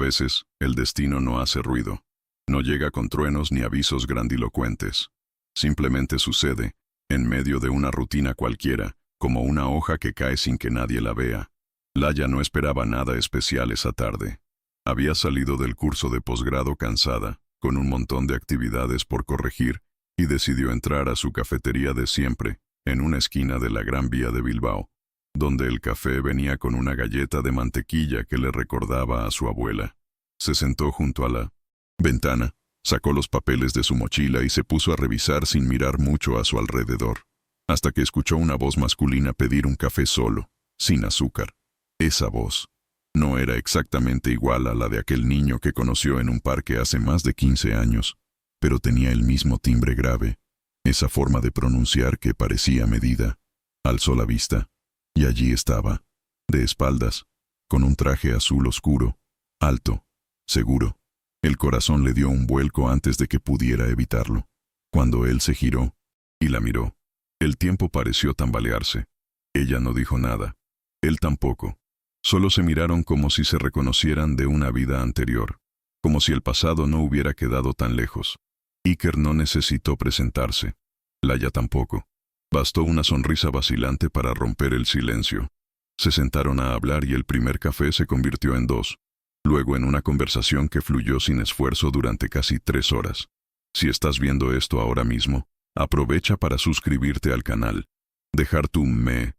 veces, el destino no hace ruido. No llega con truenos ni avisos grandilocuentes. Simplemente sucede, en medio de una rutina cualquiera, como una hoja que cae sin que nadie la vea. Laya no esperaba nada especial esa tarde. Había salido del curso de posgrado cansada, con un montón de actividades por corregir, y decidió entrar a su cafetería de siempre, en una esquina de la Gran Vía de Bilbao, donde el café venía con una galleta de mantequilla que le recordaba a su abuela. Se sentó junto a la ventana, sacó los papeles de su mochila y se puso a revisar sin mirar mucho a su alrededor, hasta que escuchó una voz masculina pedir un café solo, sin azúcar. Esa voz no era exactamente igual a la de aquel niño que conoció en un parque hace más de 15 años, pero tenía el mismo timbre grave, esa forma de pronunciar que parecía medida. Alzó la vista, y allí estaba, de espaldas, con un traje azul oscuro, alto, seguro. El corazón le dio un vuelco antes de que pudiera evitarlo. Cuando él se giró y la miró, el tiempo pareció tambalearse. Ella no dijo nada, él tampoco. Solo se miraron como si se reconocieran de una vida anterior, como si el pasado no hubiera quedado tan lejos. Iker no necesitó presentarse. Laya tampoco. Bastó una sonrisa vacilante para romper el silencio. Se sentaron a hablar y el primer café se convirtió en dos. Luego en una conversación que fluyó sin esfuerzo durante casi 3 horas. Si estás viendo esto ahora mismo, aprovecha para suscribirte al canal, dejar tu me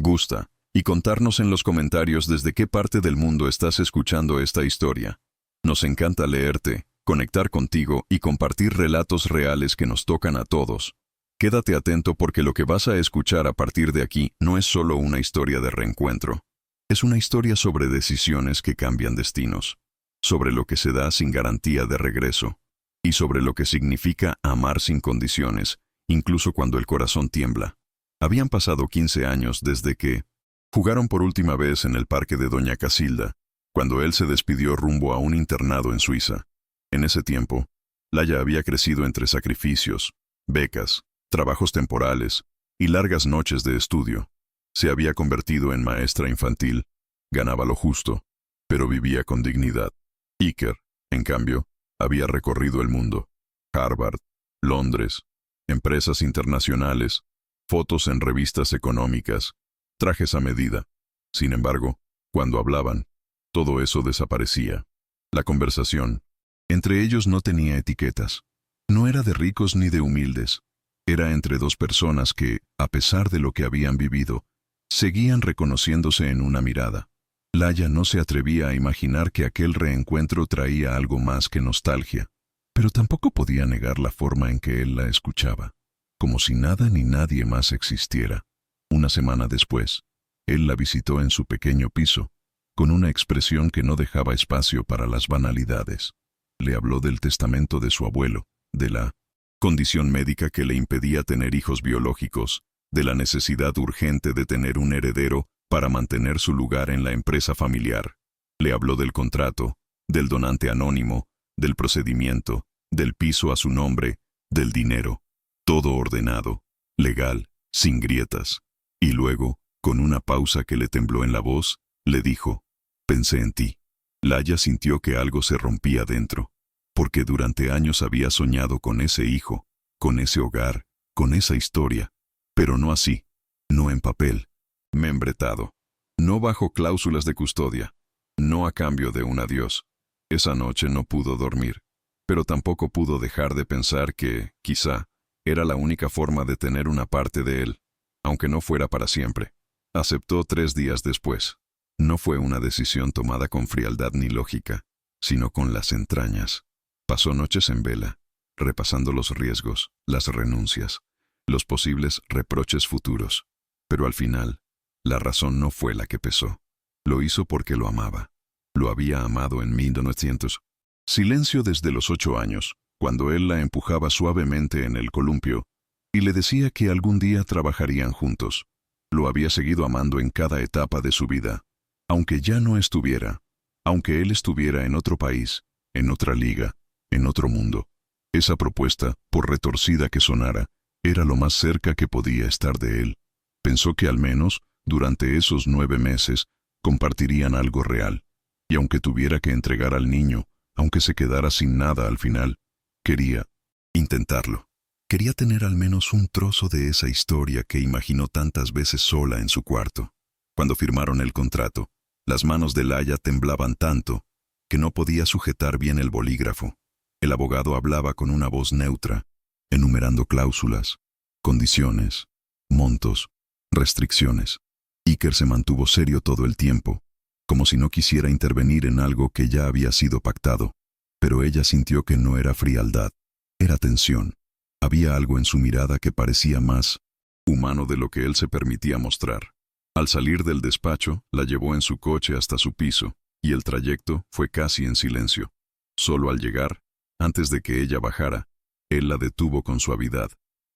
gusta y contarnos en los comentarios desde qué parte del mundo estás escuchando esta historia. Nos encanta leerte, conectar contigo y compartir relatos reales que nos tocan a todos. Quédate atento porque lo que vas a escuchar a partir de aquí no es solo una historia de reencuentro. Es una historia sobre decisiones que cambian destinos, sobre lo que se da sin garantía de regreso, y sobre lo que significa amar sin condiciones, incluso cuando el corazón tiembla. Habían pasado 15 años desde que jugaron por última vez en el parque de Doña Casilda, cuando él se despidió rumbo a un internado en Suiza. En ese tiempo, Laya había crecido entre sacrificios, becas, trabajos temporales y largas noches de estudio. Se había convertido en maestra infantil, ganaba lo justo, pero vivía con dignidad. Iker, en cambio, había recorrido el mundo. Harvard, Londres, empresas internacionales, fotos en revistas económicas, trajes a medida. Sin embargo, cuando hablaban, todo eso desaparecía. La conversación, entre ellos no tenía etiquetas. No era de ricos ni de humildes. Era entre dos personas que, a pesar de lo que habían vivido, seguían reconociéndose en una mirada. Laya no se atrevía a imaginar que aquel reencuentro traía algo más que nostalgia, pero tampoco podía negar la forma en que él la escuchaba, como si nada ni nadie más existiera. Una semana después, él la visitó en su pequeño piso, con una expresión que no dejaba espacio para las banalidades. Le habló del testamento de su abuelo, de la condición médica que le impedía tener hijos biológicos, de la necesidad urgente de tener un heredero para mantener su lugar en la empresa familiar. Le habló del contrato, del donante anónimo, del procedimiento, del piso a su nombre, del dinero, todo ordenado, legal, sin grietas. Y luego, con una pausa que le tembló en la voz, le dijo: «Pensé en ti». Laya sintió que algo se rompía dentro, porque durante años había soñado con ese hijo, con ese hogar, con esa historia. Pero no así, no en papel, membretado, no bajo cláusulas de custodia, no a cambio de un adiós. Esa noche no pudo dormir, pero tampoco pudo dejar de pensar que, quizá, era la única forma de tener una parte de él, aunque no fuera para siempre. Aceptó 3 días después. No fue una decisión tomada con frialdad ni lógica, sino con las entrañas. Pasó noches en vela, repasando los riesgos, las renuncias, los posibles reproches futuros. Pero al final, la razón no fue la que pesó. Lo hizo porque lo amaba. Lo había amado en 1900. Silencio desde los 8 años, cuando él la empujaba suavemente en el columpio y le decía que algún día trabajarían juntos. Lo había seguido amando en cada etapa de su vida, aunque ya no estuviera, aunque él estuviera en otro país, en otra liga, en otro mundo. Esa propuesta, por retorcida que sonara, era lo más cerca que podía estar de él. Pensó que al menos, durante esos 9 meses, compartirían algo real. Y aunque tuviera que entregar al niño, aunque se quedara sin nada al final, quería intentarlo. Quería tener al menos un trozo de esa historia que imaginó tantas veces sola en su cuarto. Cuando firmaron el contrato, las manos de Laia temblaban tanto que no podía sujetar bien el bolígrafo. El abogado hablaba con una voz neutra, enumerando cláusulas, condiciones, montos, restricciones. Iker se mantuvo serio todo el tiempo, como si no quisiera intervenir en algo que ya había sido pactado. Pero ella sintió que no era frialdad, era tensión. Había algo en su mirada que parecía más humano de lo que él se permitía mostrar. Al salir del despacho, la llevó en su coche hasta su piso, y el trayecto fue casi en silencio. Solo al llegar, antes de que ella bajara, él la detuvo con suavidad.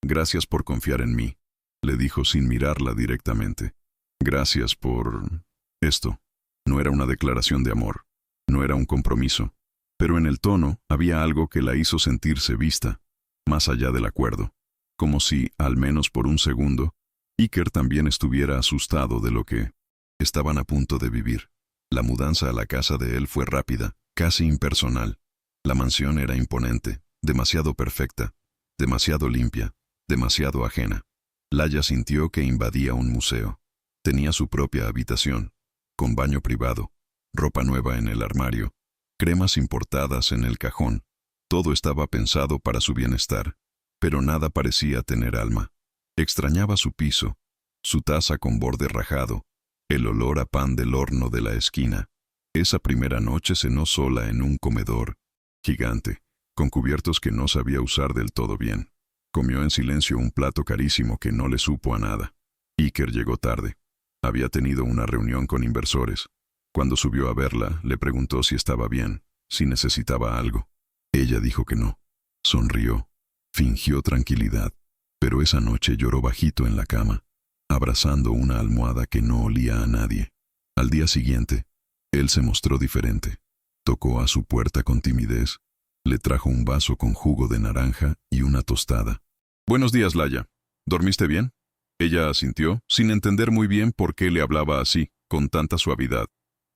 «Gracias por confiar en mí», le dijo sin mirarla directamente. «Gracias por esto». No era una declaración de amor, no era un compromiso, pero en el tono había algo que la hizo sentirse vista, más allá del acuerdo, como si, al menos por un segundo, Iker también estuviera asustado de lo que estaban a punto de vivir. La mudanza a la casa de él fue rápida, casi impersonal. La mansión era imponente, demasiado perfecta, demasiado limpia, demasiado ajena. Laia sintió que invadía un museo. Tenía su propia habitación, con baño privado, ropa nueva en el armario, cremas importadas en el cajón. Todo estaba pensado para su bienestar, pero nada parecía tener alma. Extrañaba su piso, su taza con borde rajado, el olor a pan del horno de la esquina. Esa primera noche cenó sola en un comedor gigante, con cubiertos que no sabía usar del todo bien. Comió en silencio un plato carísimo que no le supo a nada. Iker llegó tarde. Había tenido una reunión con inversores. Cuando subió a verla, le preguntó si estaba bien, si necesitaba algo. Ella dijo que no. Sonrió. Fingió tranquilidad. Pero esa noche lloró bajito en la cama, abrazando una almohada que no olía a nadie. Al día siguiente, él se mostró diferente. Tocó a su puerta con timidez. Le trajo un vaso con jugo de naranja y una tostada. «Buenos días, Laia. ¿Dormiste bien?» Ella asintió, sin entender muy bien por qué le hablaba así, con tanta suavidad.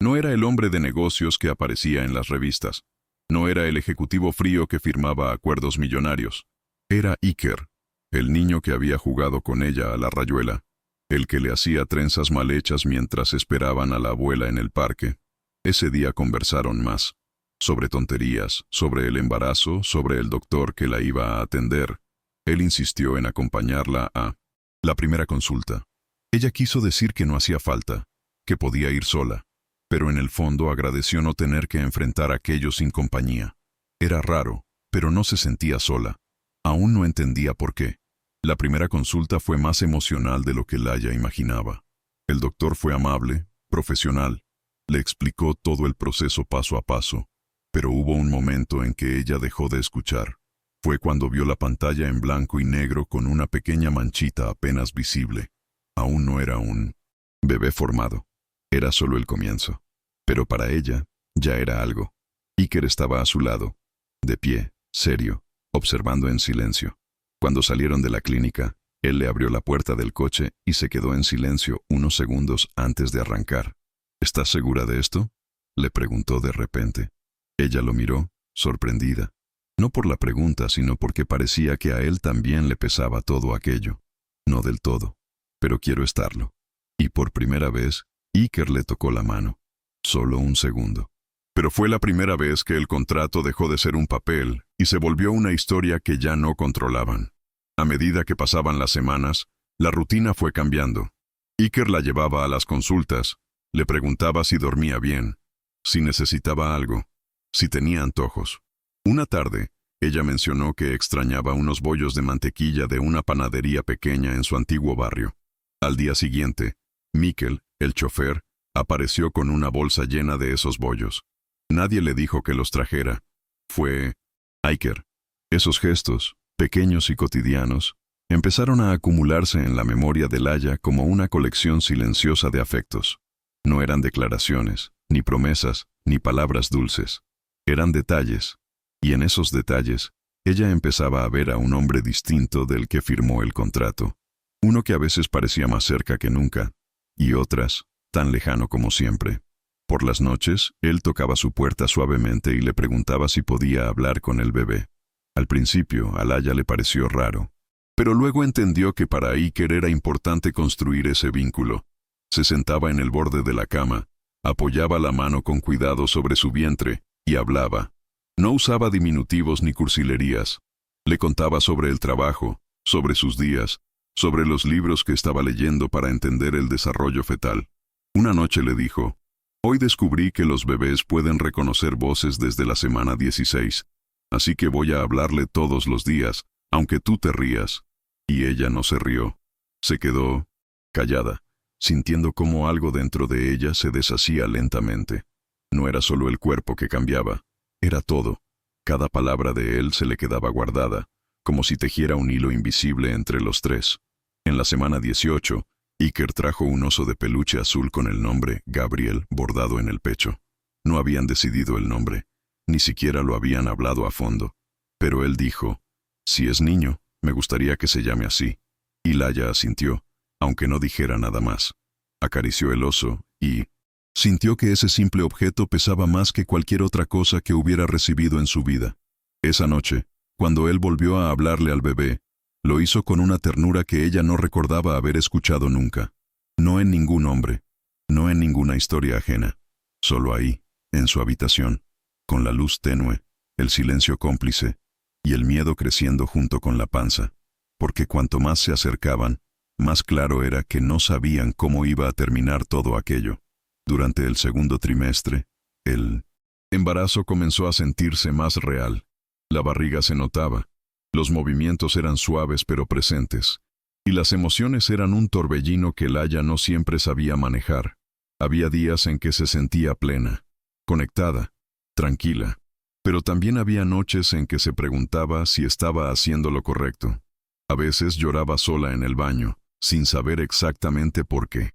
No era el hombre de negocios que aparecía en las revistas. No era el ejecutivo frío que firmaba acuerdos millonarios. Era Iker, el niño que había jugado con ella a la rayuela, el que le hacía trenzas mal hechas mientras esperaban a la abuela en el parque. Ese día conversaron más. Sobre tonterías, sobre el embarazo, sobre el doctor que la iba a atender. Él insistió en acompañarla a la primera consulta. Ella quiso decir que no hacía falta, que podía ir sola, pero en el fondo agradeció no tener que enfrentar aquello sin compañía. Era raro, pero no se sentía sola. Aún no entendía por qué. La primera consulta fue más emocional de lo que Laia imaginaba. El doctor fue amable, profesional. Le explicó todo el proceso paso a paso. Pero hubo un momento en que ella dejó de escuchar. Fue cuando vio la pantalla en blanco y negro con una pequeña manchita apenas visible. Aún no era un bebé formado. Era solo el comienzo. Pero para ella, ya era algo. Iker estaba a su lado, de pie, serio, observando en silencio. Cuando salieron de la clínica, él le abrió la puerta del coche y se quedó en silencio unos segundos antes de arrancar. «¿Estás segura de esto?», le preguntó de repente. Ella lo miró, sorprendida. No por la pregunta, sino porque parecía que a él también le pesaba todo aquello. No del todo, pero quiero estarlo. Y por primera vez, Iker le tocó la mano. Solo un segundo. Pero fue la primera vez que el contrato dejó de ser un papel y se volvió una historia que ya no controlaban. A medida que pasaban las semanas, la rutina fue cambiando. Iker la llevaba a las consultas, le preguntaba si dormía bien, si necesitaba algo, si tenía antojos. Una tarde, ella mencionó que extrañaba unos bollos de mantequilla de una panadería pequeña en su antiguo barrio. Al día siguiente, Mikkel, el chofer, apareció con una bolsa llena de esos bollos. Nadie le dijo que los trajera. Fue Iker. Esos gestos, pequeños y cotidianos, empezaron a acumularse en la memoria de Laia como una colección silenciosa de afectos. No eran declaraciones, ni promesas, ni palabras dulces. Eran detalles, y en esos detalles, ella empezaba a ver a un hombre distinto del que firmó el contrato. Uno que a veces parecía más cerca que nunca, y otras, tan lejano como siempre. Por las noches, él tocaba su puerta suavemente y le preguntaba si podía hablar con el bebé. Al principio, a Laya le pareció raro, pero luego entendió que para Iker era importante construir ese vínculo. Se sentaba en el borde de la cama, apoyaba la mano con cuidado sobre su vientre y hablaba. No usaba diminutivos ni cursilerías. Le contaba sobre el trabajo, sobre sus días, sobre los libros que estaba leyendo para entender el desarrollo fetal. Una noche le dijo: «Hoy descubrí que los bebés pueden reconocer voces desde la semana 16, así que voy a hablarle todos los días, aunque tú te rías». Y ella no se rió. Se quedó callada, sintiendo cómo algo dentro de ella se deshacía lentamente. No era solo el cuerpo que cambiaba, era todo. Cada palabra de él se le quedaba guardada, como si tejiera un hilo invisible entre los tres. En la semana 18, Iker trajo un oso de peluche azul con el nombre Gabriel bordado en el pecho. No habían decidido el nombre, ni siquiera lo habían hablado a fondo. Pero él dijo: «Si es niño, me gustaría que se llame así». Y Laya asintió, aunque no dijera nada más. Acarició el oso y sintió que ese simple objeto pesaba más que cualquier otra cosa que hubiera recibido en su vida. Esa noche, cuando él volvió a hablarle al bebé, lo hizo con una ternura que ella no recordaba haber escuchado nunca. No en ningún hombre, no en ninguna historia ajena. Solo ahí, en su habitación, con la luz tenue, el silencio cómplice y el miedo creciendo junto con la panza. Porque cuanto más se acercaban, más claro era que no sabían cómo iba a terminar todo aquello. Durante el segundo trimestre, el embarazo comenzó a sentirse más real. La barriga se notaba, los movimientos eran suaves pero presentes, y las emociones eran un torbellino que Laya no siempre sabía manejar. Había días en que se sentía plena, conectada, tranquila, pero también había noches en que se preguntaba si estaba haciendo lo correcto. A veces lloraba sola en el baño, sin saber exactamente por qué.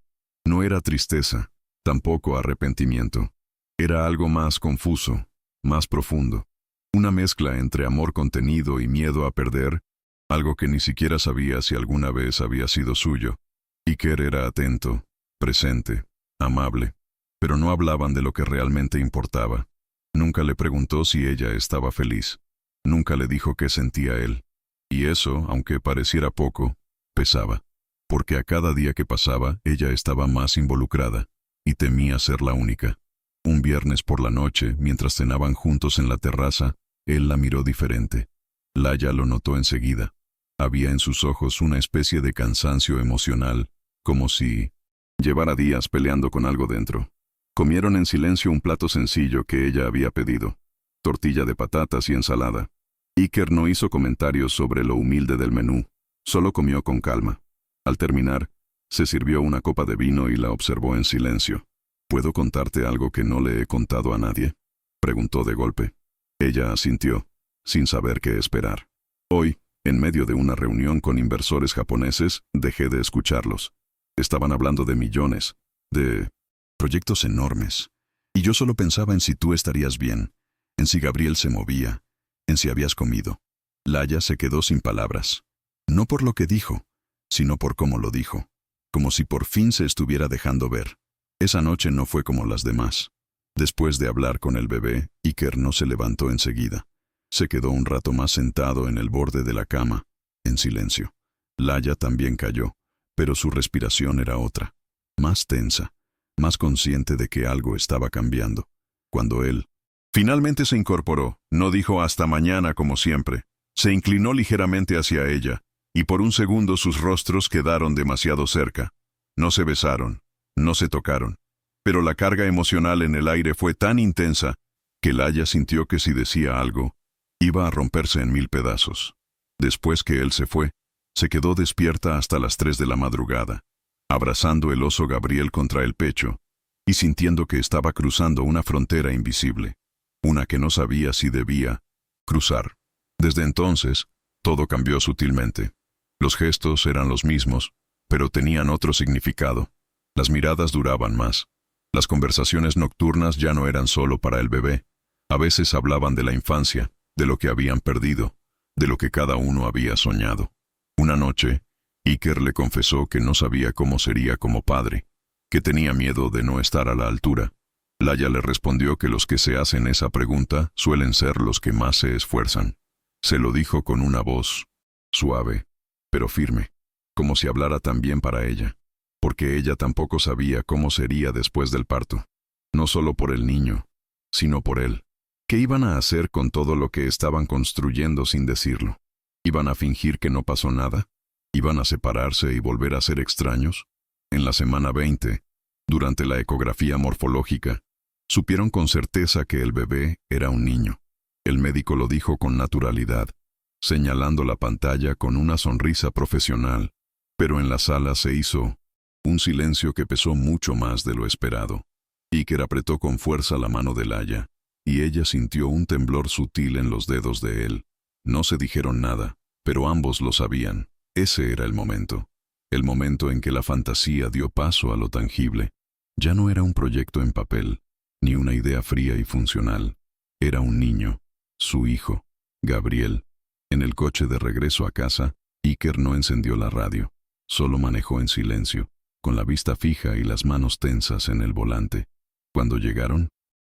No era tristeza, tampoco arrepentimiento. Era algo más confuso, más profundo. Una mezcla entre amor contenido y miedo a perder, algo que ni siquiera sabía si alguna vez había sido suyo. Iker era atento, presente, amable, pero no hablaban de lo que realmente importaba. Nunca le preguntó si ella estaba feliz. Nunca le dijo qué sentía él. Y eso, aunque pareciera poco, pesaba. Porque a cada día que pasaba, ella estaba más involucrada, y temía ser la única. Un viernes por la noche, mientras cenaban juntos en la terraza, él la miró diferente. Laya lo notó enseguida. Había en sus ojos una especie de cansancio emocional, como si llevara días peleando con algo dentro. Comieron en silencio un plato sencillo que ella había pedido: tortilla de patatas y ensalada. Iker no hizo comentarios sobre lo humilde del menú, solo comió con calma. Al terminar, se sirvió una copa de vino y la observó en silencio. «¿Puedo contarte algo que no le he contado a nadie?», preguntó de golpe. Ella asintió, sin saber qué esperar. Hoy, en medio de una reunión con inversores japoneses, dejé de escucharlos. Estaban hablando de millones, de proyectos enormes. Y yo solo pensaba en si tú estarías bien, en si Gabriel se movía, en si habías comido. Laya se quedó sin palabras. No por lo que dijo, sino por cómo lo dijo. Como si por fin se estuviera dejando ver. Esa noche no fue como las demás. Después de hablar con el bebé, Iker no se levantó enseguida. Se quedó un rato más sentado en el borde de la cama, en silencio. Laya también cayó, pero su respiración era otra, más tensa, más consciente de que algo estaba cambiando. Cuando él finalmente se incorporó, no dijo hasta mañana como siempre. Se inclinó ligeramente hacia ella, y por un segundo sus rostros quedaron demasiado cerca. No se besaron, no se tocaron, pero la carga emocional en el aire fue tan intensa que Laya sintió que si decía algo, iba a romperse en 1000 pedazos. Después que él se fue, se quedó despierta hasta las 3 de la madrugada, abrazando el oso Gabriel contra el pecho y sintiendo que estaba cruzando una frontera invisible, una que no sabía si debía cruzar. Desde entonces, todo cambió sutilmente. Los gestos eran los mismos, pero tenían otro significado. Las miradas duraban más. Las conversaciones nocturnas ya no eran solo para el bebé. A veces hablaban de la infancia, de lo que habían perdido, de lo que cada uno había soñado. Una noche, Iker le confesó que no sabía cómo sería como padre, que tenía miedo de no estar a la altura. Laia le respondió que los que se hacen esa pregunta suelen ser los que más se esfuerzan. Se lo dijo con una voz suave, pero firme, como si hablara también para ella, porque ella tampoco sabía cómo sería después del parto. No solo por el niño, sino por él. ¿Qué iban a hacer con todo lo que estaban construyendo sin decirlo? ¿Iban a fingir que no pasó nada? ¿Iban a separarse y volver a ser extraños? En la semana 20, durante la ecografía morfológica, supieron con certeza que el bebé era un niño. El médico lo dijo con naturalidad, señalando la pantalla con una sonrisa profesional, pero en la sala se hizo un silencio que pesó mucho más de lo esperado. Iker apretó con fuerza la mano de Laia, y ella sintió un temblor sutil en los dedos de él. No se dijeron nada, pero ambos lo sabían. Ese era el momento en que la fantasía dio paso a lo tangible. Ya no era un proyecto en papel, ni una idea fría y funcional. Era un niño, su hijo, Gabriel. En el coche de regreso a casa, Iker no encendió la radio, solo manejó en silencio, con la vista fija y las manos tensas en el volante. Cuando llegaron,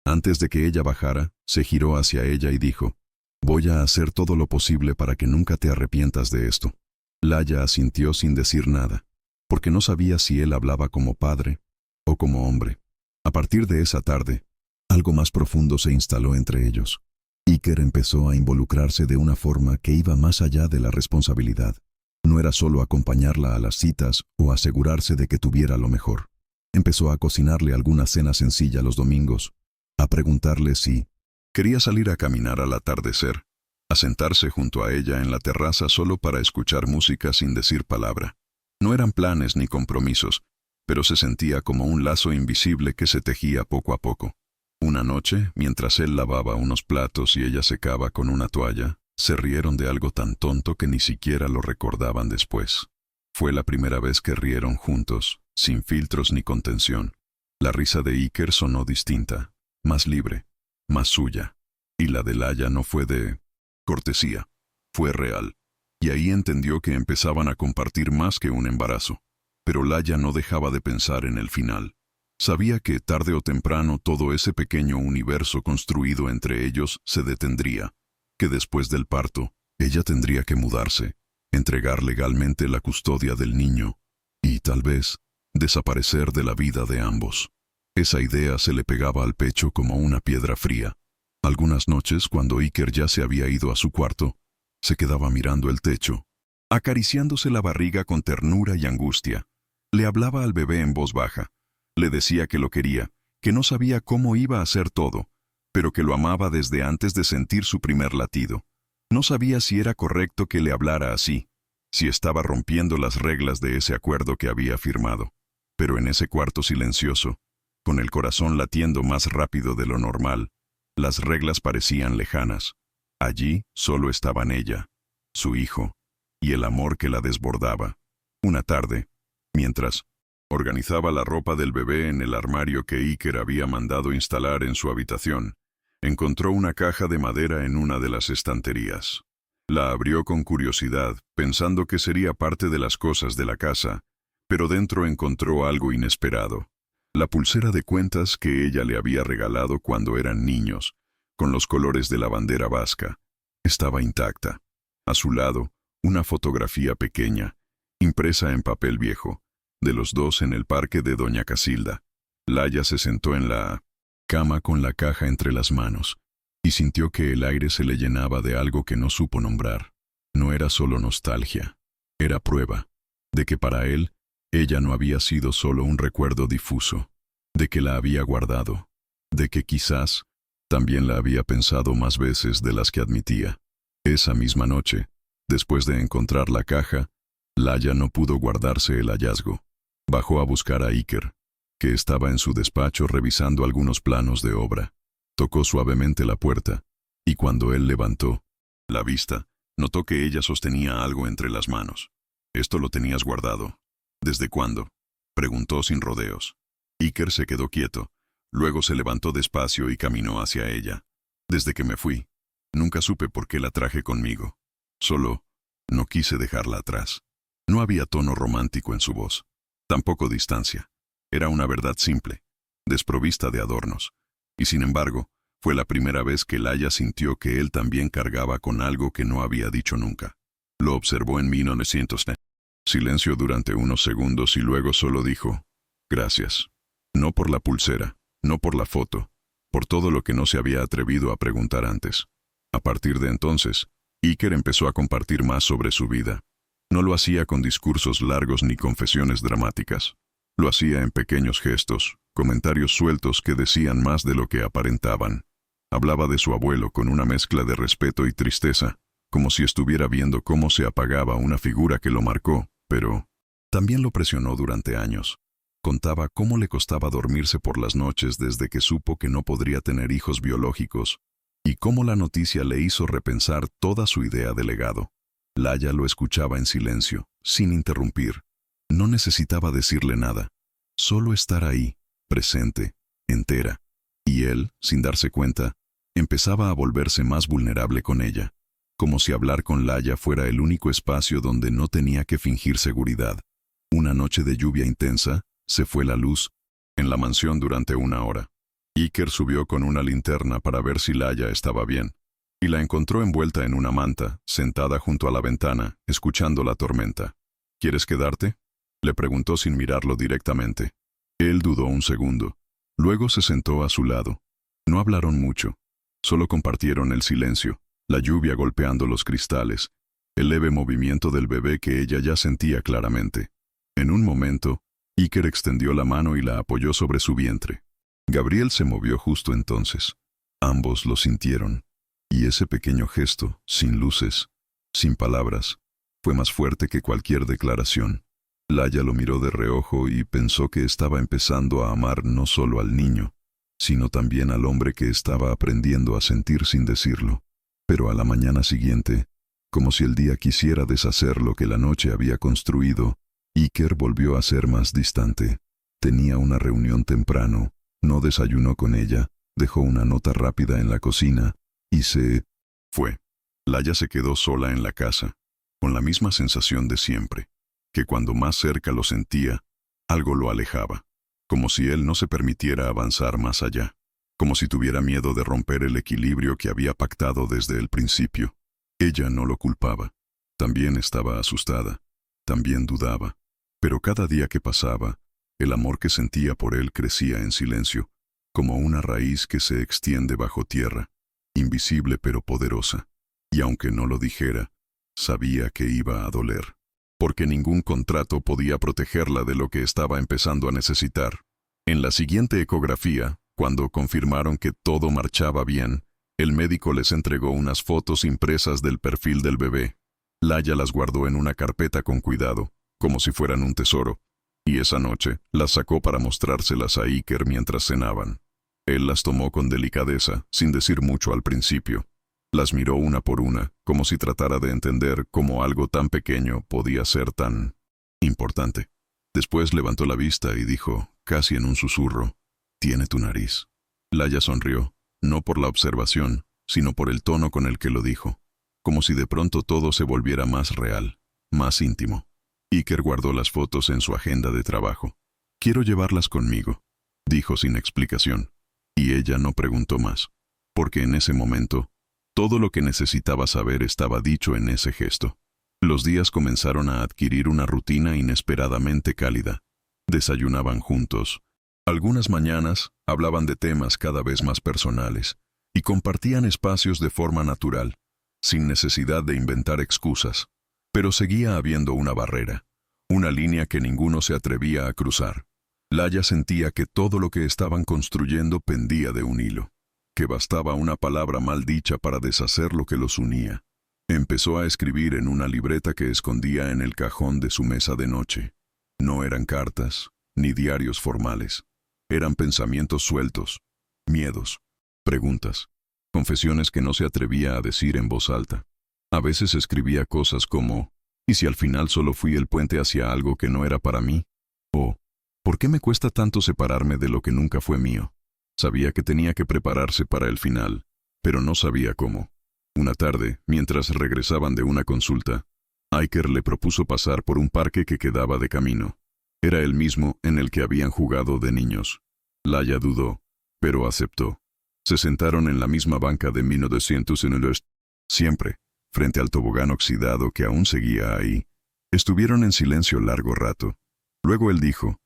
antes de que ella bajara, se giró hacia ella y dijo: «Voy a hacer todo lo posible para que nunca te arrepientas de esto». Laia asintió sin decir nada, porque no sabía si él hablaba como padre o como hombre. A partir de esa tarde, algo más profundo se instaló entre ellos. Iker empezó a involucrarse de una forma que iba más allá de la responsabilidad. No era solo acompañarla a las citas o asegurarse de que tuviera lo mejor. Empezó a cocinarle alguna cena sencilla los domingos, a preguntarle si quería salir a caminar al atardecer, a sentarse junto a ella en la terraza solo para escuchar música sin decir palabra. No eran planes ni compromisos, pero se sentía como un lazo invisible que se tejía poco a poco. Una noche, mientras él lavaba unos platos y ella secaba con una toalla, se rieron de algo tan tonto que ni siquiera lo recordaban después. Fue la primera vez que rieron juntos, sin filtros ni contención. La risa de Iker sonó distinta, más libre, más suya, y la de Laia no fue de cortesía, fue real. Y ahí entendió que empezaban a compartir más que un embarazo. Pero Laia no dejaba de pensar en el final. Sabía que tarde o temprano todo ese pequeño universo construido entre ellos se detendría, que después del parto, ella tendría que mudarse, entregar legalmente la custodia del niño, y tal vez, desaparecer de la vida de ambos. Esa idea se le pegaba al pecho como una piedra fría. Algunas noches, cuando Iker ya se había ido a su cuarto, se quedaba mirando el techo, acariciándose la barriga con ternura y angustia. Le hablaba al bebé en voz baja. Le decía que lo quería, que no sabía cómo iba a hacer todo, pero que lo amaba desde antes de sentir su primer latido. No sabía si era correcto que le hablara así, si estaba rompiendo las reglas de ese acuerdo que había firmado. Pero en ese cuarto silencioso, con el corazón latiendo más rápido de lo normal, las reglas parecían lejanas. Allí solo estaban ella, su hijo, y el amor que la desbordaba. Una tarde, mientras organizaba la ropa del bebé en el armario que Iker había mandado instalar en su habitación, encontró una caja de madera en una de las estanterías. La abrió con curiosidad, pensando que sería parte de las cosas de la casa, pero dentro encontró algo inesperado. La pulsera de cuentas que ella le había regalado cuando eran niños, con los colores de la bandera vasca, estaba intacta. A su lado, una fotografía pequeña, impresa en papel viejo, de los dos en el parque de Doña Casilda. Laia se sentó en la cama con la caja entre las manos, y sintió que el aire se le llenaba de algo que no supo nombrar. No era solo nostalgia, era prueba de que para él, ella no había sido solo un recuerdo difuso, de que la había guardado, de que quizás también la había pensado más veces de las que admitía. Esa misma noche, después de encontrar la caja, Laia no pudo guardarse el hallazgo. Bajó a buscar a Iker, que estaba en su despacho revisando algunos planos de obra. Tocó suavemente la puerta, y cuando él levantó la vista, notó que ella sostenía algo entre las manos. «¿Esto lo tenías guardado? ¿Desde cuándo?», preguntó sin rodeos. Iker se quedó quieto, luego se levantó despacio y caminó hacia ella. «Desde que me fui. Nunca supe por qué la traje conmigo. Solo no quise dejarla atrás». No había tono romántico en su voz. Tampoco distancia. Era una verdad simple, desprovista de adornos. Y sin embargo, fue la primera vez que Laia sintió que él también cargaba con algo que no había dicho nunca. Lo observó en 1990. Silencio durante unos segundos y luego solo dijo, gracias. No por la pulsera, no por la foto, por todo lo que no se había atrevido a preguntar antes. A partir de entonces, Iker empezó a compartir más sobre su vida. No lo hacía con discursos largos ni confesiones dramáticas. Lo hacía en pequeños gestos, comentarios sueltos que decían más de lo que aparentaban. Hablaba de su abuelo con una mezcla de respeto y tristeza, como si estuviera viendo cómo se apagaba una figura que lo marcó, pero también lo presionó durante años. Contaba cómo le costaba dormirse por las noches desde que supo que no podría tener hijos biológicos, y cómo la noticia le hizo repensar toda su idea de legado. Laia lo escuchaba en silencio, sin interrumpir. No necesitaba decirle nada, solo estar ahí, presente, entera. Y él, sin darse cuenta, empezaba a volverse más vulnerable con ella, como si hablar con Laia fuera el único espacio donde no tenía que fingir seguridad. Una noche de lluvia intensa, se fue la luz en la mansión durante 1 hora. Iker subió con una linterna para ver si Laia estaba bien, y la encontró envuelta en una manta, sentada junto a la ventana, escuchando la tormenta. ¿Quieres quedarte?, le preguntó sin mirarlo directamente. Él dudó un segundo. Luego se sentó a su lado. No hablaron mucho. Solo compartieron el silencio, la lluvia golpeando los cristales, el leve movimiento del bebé que ella ya sentía claramente. En un momento, Iker extendió la mano y la apoyó sobre su vientre. Gabriel se movió justo entonces. Ambos lo sintieron. Y ese pequeño gesto, sin luces, sin palabras, fue más fuerte que cualquier declaración. Laia lo miró de reojo y pensó que estaba empezando a amar no solo al niño, sino también al hombre que estaba aprendiendo a sentir sin decirlo. Pero a la mañana siguiente, como si el día quisiera deshacer lo que la noche había construido, Iker volvió a ser más distante. Tenía una reunión temprano, no desayunó con ella, dejó una nota rápida en la cocina, y se fue. Laia se quedó sola en la casa, con la misma sensación de siempre, que cuando más cerca lo sentía, algo lo alejaba, como si él no se permitiera avanzar más allá, como si tuviera miedo de romper el equilibrio que había pactado desde el principio. Ella no lo culpaba. También estaba asustada, también dudaba, pero cada día que pasaba, el amor que sentía por él crecía en silencio, como una raíz que se extiende bajo tierra, invisible pero poderosa, y aunque no lo dijera, sabía que iba a doler, porque ningún contrato podía protegerla de lo que estaba empezando a necesitar. En la siguiente ecografía, cuando confirmaron que todo marchaba bien, el médico les entregó unas fotos impresas del perfil del bebé. Laia las guardó en una carpeta con cuidado, como si fueran un tesoro, y esa noche las sacó para mostrárselas a Iker mientras cenaban. Él las tomó con delicadeza, sin decir mucho al principio. Las miró una por una, como si tratara de entender cómo algo tan pequeño podía ser tan importante. Después levantó la vista y dijo, casi en un susurro, «Tiene tu nariz». Laia sonrió, no por la observación, sino por el tono con el que lo dijo, como si de pronto todo se volviera más real, más íntimo. Iker guardó las fotos en su agenda de trabajo. «Quiero llevarlas conmigo», dijo sin explicación, y ella no preguntó más, porque en ese momento, todo lo que necesitaba saber estaba dicho en ese gesto. Los días comenzaron a adquirir una rutina inesperadamente cálida. Desayunaban juntos. Algunas mañanas hablaban de temas cada vez más personales y compartían espacios de forma natural, sin necesidad de inventar excusas. Pero seguía habiendo una barrera, una línea que ninguno se atrevía a cruzar. Laia sentía que todo lo que estaban construyendo pendía de un hilo, que bastaba una palabra mal dicha para deshacer lo que los unía. Empezó a escribir en una libreta que escondía en el cajón de su mesa de noche. No eran cartas, ni diarios formales. Eran pensamientos sueltos, miedos, preguntas, confesiones que no se atrevía a decir en voz alta. A veces escribía cosas como, ¿y si al final solo fui el puente hacia algo que no era para mí? O, ¿por qué me cuesta tanto separarme de lo que nunca fue mío? Sabía que tenía que prepararse para el final, pero no sabía cómo. Una tarde, mientras regresaban de una consulta, Iker le propuso pasar por un parque que quedaba de camino. Era el mismo en el que habían jugado de niños. Laia dudó, pero aceptó. Se sentaron en la misma banca de 1901, siempre, frente al tobogán oxidado que aún seguía ahí. Estuvieron en silencio largo rato. Luego él dijo,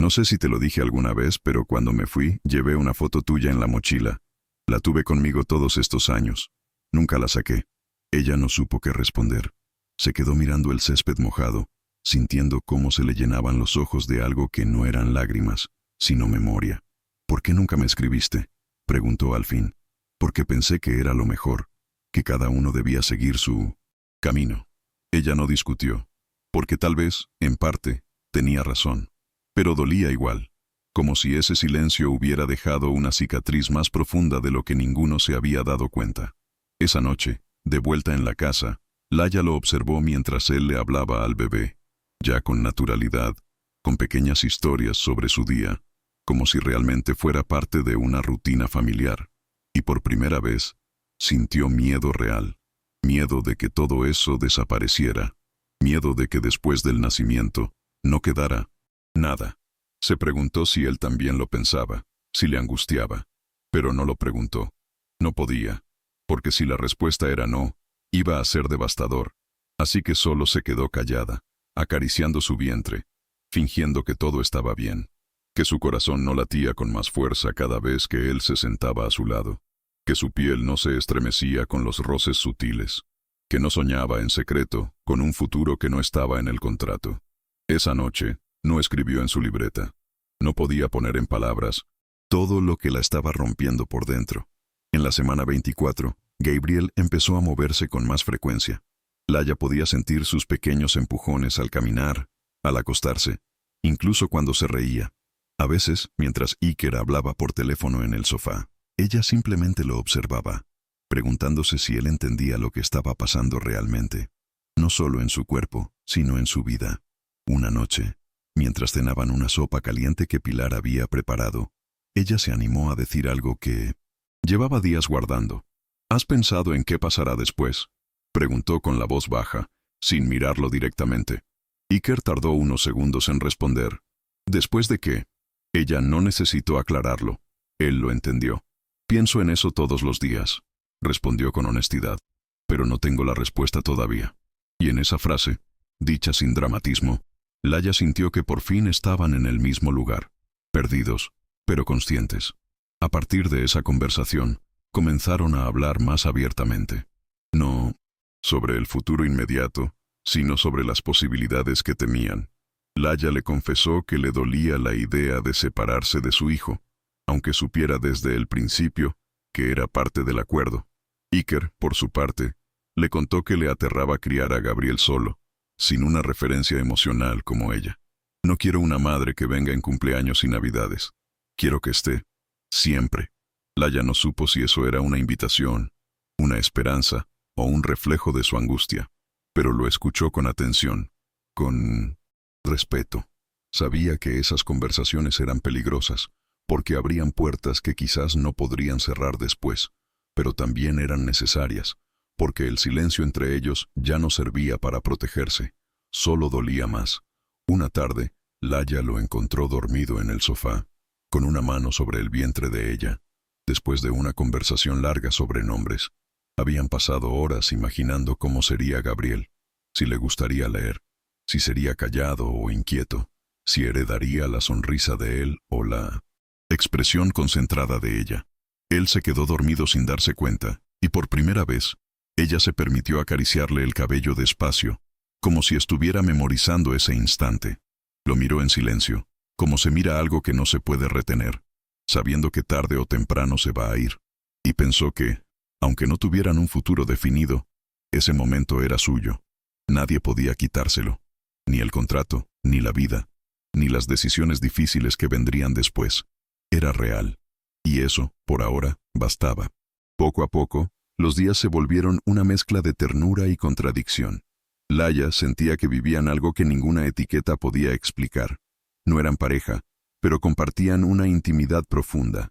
«No sé si te lo dije alguna vez, pero cuando me fui, llevé una foto tuya en la mochila. La tuve conmigo todos estos años. Nunca la saqué». Ella no supo qué responder. Se quedó mirando el césped mojado, sintiendo cómo se le llenaban los ojos de algo que no eran lágrimas, sino memoria. «¿Por qué nunca me escribiste?», preguntó al fin. «Porque pensé que era lo mejor, que cada uno debía seguir su camino». Ella no discutió, porque tal vez, en parte, tenía razón. Pero dolía igual, como si ese silencio hubiera dejado una cicatriz más profunda de lo que ninguno se había dado cuenta. Esa noche, de vuelta en la casa, Laya lo observó mientras él le hablaba al bebé, ya con naturalidad, con pequeñas historias sobre su día, como si realmente fuera parte de una rutina familiar. Y por primera vez, sintió miedo real, miedo de que todo eso desapareciera, miedo de que después del nacimiento no quedara nada. Se preguntó si él también lo pensaba, si le angustiaba, pero no lo preguntó. No podía, porque si la respuesta era no, iba a ser devastador. Así que solo se quedó callada, acariciando su vientre, fingiendo que todo estaba bien, que su corazón no latía con más fuerza cada vez que él se sentaba a su lado, que su piel no se estremecía con los roces sutiles, que no soñaba en secreto con un futuro que no estaba en el contrato. Esa noche, no escribió en su libreta. No podía poner en palabras todo lo que la estaba rompiendo por dentro. En la semana 24, Gabriel empezó a moverse con más frecuencia. Laya podía sentir sus pequeños empujones al caminar, al acostarse, incluso cuando se reía. A veces, mientras Iker hablaba por teléfono en el sofá, ella simplemente lo observaba, preguntándose si él entendía lo que estaba pasando realmente, no solo en su cuerpo, sino en su vida. Una noche, mientras cenaban una sopa caliente que Pilar había preparado, ella se animó a decir algo que llevaba días guardando. «¿Has pensado en qué pasará después?», preguntó con la voz baja, sin mirarlo directamente. Iker tardó unos segundos en responder. «¿Después de qué?». Ella no necesitó aclararlo. Él lo entendió. «Pienso en eso todos los días», respondió con honestidad, «pero no tengo la respuesta todavía». Y en esa frase, dicha sin dramatismo, Laya sintió que por fin estaban en el mismo lugar, perdidos, pero conscientes. A partir de esa conversación, comenzaron a hablar más abiertamente. No sobre el futuro inmediato, sino sobre las posibilidades que temían. Laya le confesó que le dolía la idea de separarse de su hijo, aunque supiera desde el principio que era parte del acuerdo. Iker, por su parte, le contó que le aterraba criar a Gabriel solo, sin una referencia emocional como ella. «No quiero una madre que venga en cumpleaños y navidades. Quiero que esté siempre». Laya no supo si eso era una invitación, una esperanza o un reflejo de su angustia, pero lo escuchó con atención, con respeto. Sabía que esas conversaciones eran peligrosas, porque abrían puertas que quizás no podrían cerrar después, pero también eran necesarias, porque el silencio entre ellos ya no servía para protegerse, solo dolía más. Una tarde, Laya lo encontró dormido en el sofá, con una mano sobre el vientre de ella, después de una conversación larga sobre nombres. Habían pasado horas imaginando cómo sería Gabriel, si le gustaría leer, si sería callado o inquieto, si heredaría la sonrisa de él o la expresión concentrada de ella. Él se quedó dormido sin darse cuenta, y por primera vez, ella se permitió acariciarle el cabello despacio, como si estuviera memorizando ese instante. Lo miró en silencio, como se mira algo que no se puede retener, sabiendo que tarde o temprano se va a ir. Y pensó que, aunque no tuvieran un futuro definido, ese momento era suyo. Nadie podía quitárselo, ni el contrato, ni la vida, ni las decisiones difíciles que vendrían después. Era real, y eso, por ahora, bastaba. Poco a poco, los días se volvieron una mezcla de ternura y contradicción. Laya sentía que vivían algo que ninguna etiqueta podía explicar. No eran pareja, pero compartían una intimidad profunda.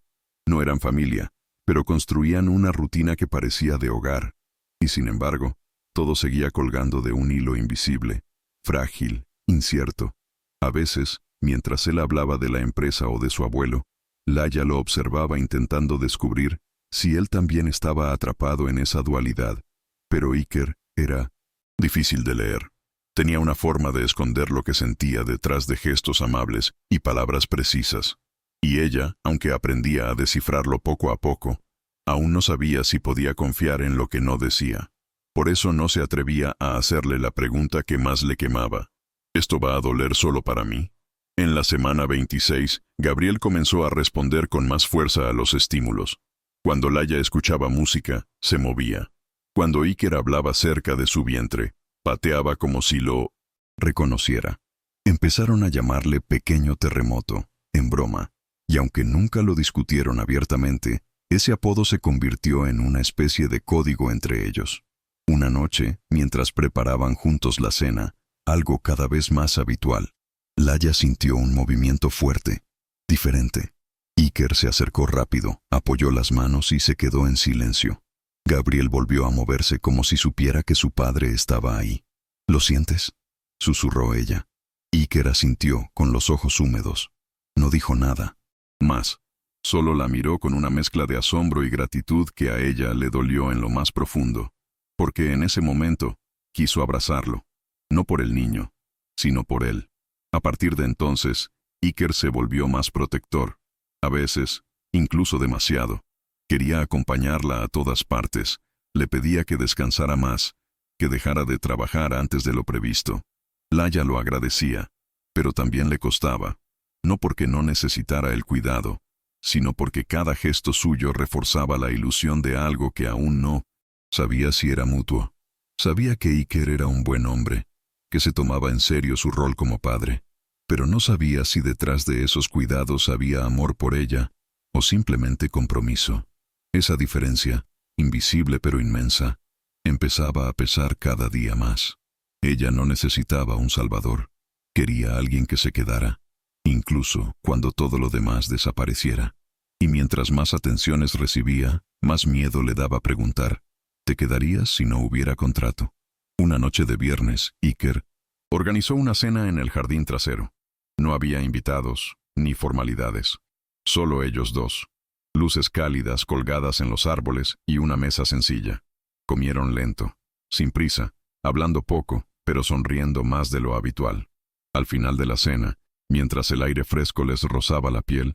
No eran familia, pero construían una rutina que parecía de hogar. Y sin embargo, todo seguía colgando de un hilo invisible, frágil, incierto. A veces, mientras él hablaba de la empresa o de su abuelo, Laya lo observaba intentando descubrir si él también estaba atrapado en esa dualidad. Pero Iker era difícil de leer. Tenía una forma de esconder lo que sentía detrás de gestos amables y palabras precisas. Y ella, aunque aprendía a descifrarlo poco a poco, aún no sabía si podía confiar en lo que no decía. Por eso no se atrevía a hacerle la pregunta que más le quemaba. ¿Esto va a doler solo para mí? En la semana 26, Gabriel comenzó a responder con más fuerza a los estímulos. Cuando Laia escuchaba música, se movía. Cuando Iker hablaba cerca de su vientre, pateaba como si lo reconociera. Empezaron a llamarle Pequeño Terremoto, en broma, y aunque nunca lo discutieron abiertamente, ese apodo se convirtió en una especie de código entre ellos. Una noche, mientras preparaban juntos la cena, algo cada vez más habitual, Laia sintió un movimiento fuerte, diferente. Iker se acercó rápido, apoyó las manos y se quedó en silencio. Gabriel volvió a moverse como si supiera que su padre estaba ahí. ¿Lo sientes?, susurró ella. Iker asintió, con los ojos húmedos. No dijo nada más. Solo la miró con una mezcla de asombro y gratitud que a ella le dolió en lo más profundo, porque en ese momento quiso abrazarlo, no por el niño, sino por él. A partir de entonces, Iker se volvió más protector, a veces, incluso demasiado. Quería acompañarla a todas partes, le pedía que descansara más, que dejara de trabajar antes de lo previsto. Laia lo agradecía, pero también le costaba, no porque no necesitara el cuidado, sino porque cada gesto suyo reforzaba la ilusión de algo que aún no sabía si era mutuo. Sabía que Iker era un buen hombre, que se tomaba en serio su rol como padre, pero no sabía si detrás de esos cuidados había amor por ella o simplemente compromiso. Esa diferencia, invisible pero inmensa, empezaba a pesar cada día más. Ella no necesitaba un salvador, quería a alguien que se quedara, incluso cuando todo lo demás desapareciera. Y mientras más atenciones recibía, más miedo le daba preguntar, ¿te quedarías si no hubiera contrato? Una noche de viernes, Iker organizó una cena en el jardín trasero. No había invitados, ni formalidades. Solo ellos dos. Luces cálidas colgadas en los árboles y una mesa sencilla. Comieron lento, sin prisa, hablando poco, pero sonriendo más de lo habitual. Al final de la cena, mientras el aire fresco les rozaba la piel,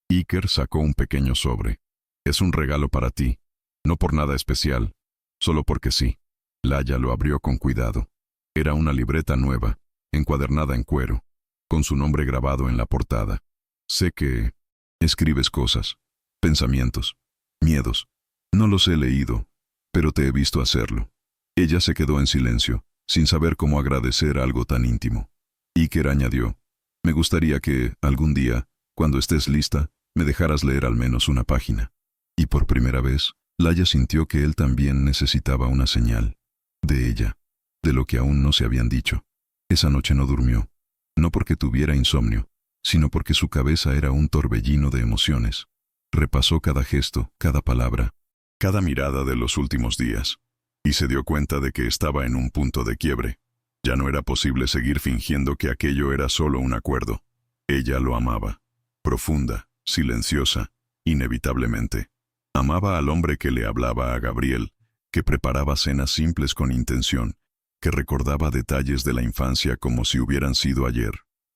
Iker sacó un pequeño sobre. Es un regalo para ti, no por nada especial, solo porque sí. Laia lo abrió con cuidado. Era una libreta nueva, encuadernada en cuero, con su nombre grabado en la portada. Sé que escribes cosas, pensamientos, miedos. No los he leído, pero te he visto hacerlo. Ella se quedó en silencio, sin saber cómo agradecer algo tan íntimo. Iker añadió, me gustaría que, algún día, cuando estés lista, me dejaras leer al menos una página. Y por primera vez, Laia sintió que él también necesitaba una señal. De ella, de lo que aún no se habían dicho. Esa noche no durmió, no porque tuviera insomnio, sino porque su cabeza era un torbellino de emociones. Repasó cada gesto, cada palabra, cada mirada de los últimos días, y se dio cuenta de que estaba en un punto de quiebre. Ya no era posible seguir fingiendo que aquello era solo un acuerdo. Ella lo amaba, profunda, silenciosa, inevitablemente. Amaba al hombre que le hablaba a Gabriel, que preparaba cenas simples con intención, que recordaba detalles de la infancia como si hubieran sido ayer.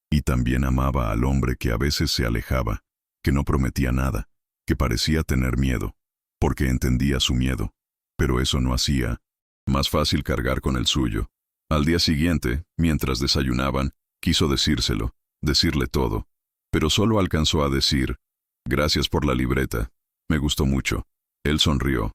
Y también amaba al hombre que a veces se alejaba, que no prometía nada, que parecía tener miedo, porque entendía su miedo, pero eso no hacía más fácil cargar con el suyo. Al día siguiente, mientras desayunaban, quiso decírselo, decirle todo, pero solo alcanzó a decir, gracias por la libreta, me gustó mucho. Él sonrió.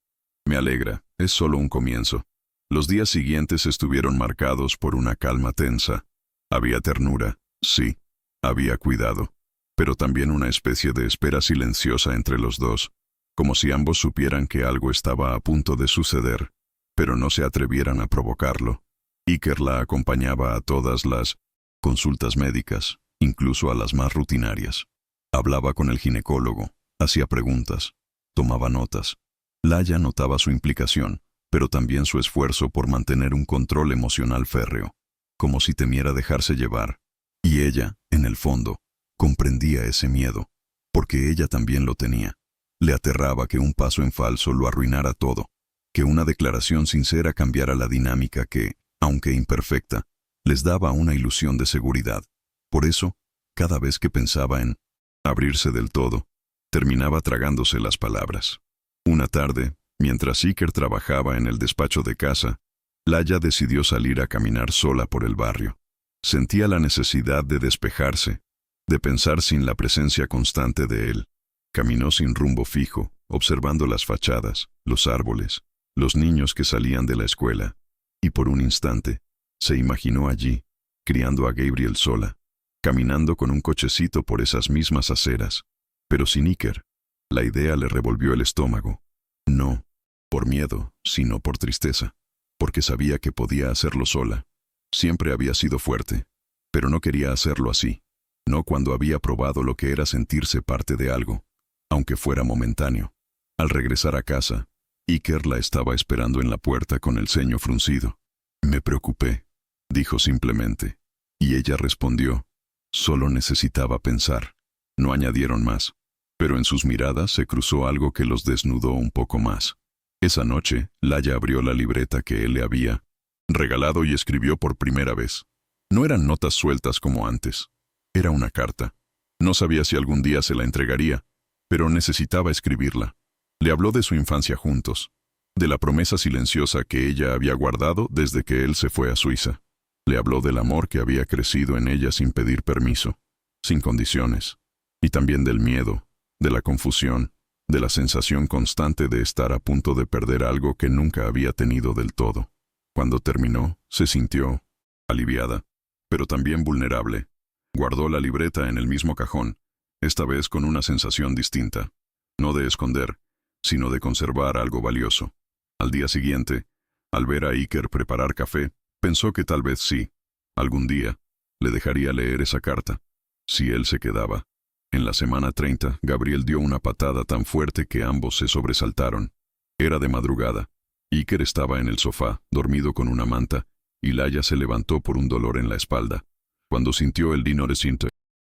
Me alegra, es solo un comienzo. Los días siguientes estuvieron marcados por una calma tensa. Había ternura, sí, había cuidado, pero también una especie de espera silenciosa entre los dos, como si ambos supieran que algo estaba a punto de suceder, pero no se atrevieran a provocarlo. Iker la acompañaba a todas las consultas médicas, incluso a las más rutinarias. Hablaba con el ginecólogo, hacía preguntas, tomaba notas. Laia notaba su implicación, pero también su esfuerzo por mantener un control emocional férreo, como si temiera dejarse llevar. Y ella, en el fondo, comprendía ese miedo, porque ella también lo tenía. Le aterraba que un paso en falso lo arruinara todo, que una declaración sincera cambiara la dinámica que, aunque imperfecta, les daba una ilusión de seguridad. Por eso, cada vez que pensaba en abrirse del todo, terminaba tragándose las palabras. Una tarde, mientras Iker trabajaba en el despacho de casa, Laya decidió salir a caminar sola por el barrio. Sentía la necesidad de despejarse, de pensar sin la presencia constante de él. Caminó sin rumbo fijo, observando las fachadas, los árboles, los niños que salían de la escuela, y por un instante, se imaginó allí, criando a Gabriel sola, caminando con un cochecito por esas mismas aceras, pero sin Iker. La idea le revolvió el estómago. No por miedo, sino por tristeza, porque sabía que podía hacerlo sola. Siempre había sido fuerte, pero no quería hacerlo así, no cuando había probado lo que era sentirse parte de algo, aunque fuera momentáneo. Al regresar a casa, Iker la estaba esperando en la puerta con el ceño fruncido. «Me preocupé», dijo simplemente, y ella respondió, «Solo necesitaba pensar». No añadieron más, pero en sus miradas se cruzó algo que los desnudó un poco más. Esa noche, Laya abrió la libreta que él le había regalado y escribió por primera vez. No eran notas sueltas como antes. Era una carta. No sabía si algún día se la entregaría, pero necesitaba escribirla. Le habló de su infancia juntos, de la promesa silenciosa que ella había guardado desde que él se fue a Suiza. Le habló del amor que había crecido en ella sin pedir permiso, sin condiciones, y también del miedo, de la confusión, de la sensación constante de estar a punto de perder algo que nunca había tenido del todo. Cuando terminó, se sintió aliviada, pero también vulnerable. Guardó la libreta en el mismo cajón, esta vez con una sensación distinta, no de esconder, sino de conservar algo valioso. Al día siguiente, al ver a Iker preparar café, pensó que tal vez sí, algún día, le dejaría leer esa carta, si él se quedaba. En la semana 30, Gabriel dio una patada tan fuerte que ambos se sobresaltaron. Era de madrugada. Iker estaba en el sofá, dormido con una manta, y Laya se levantó por un dolor en la espalda. Cuando sintió el dinoreciente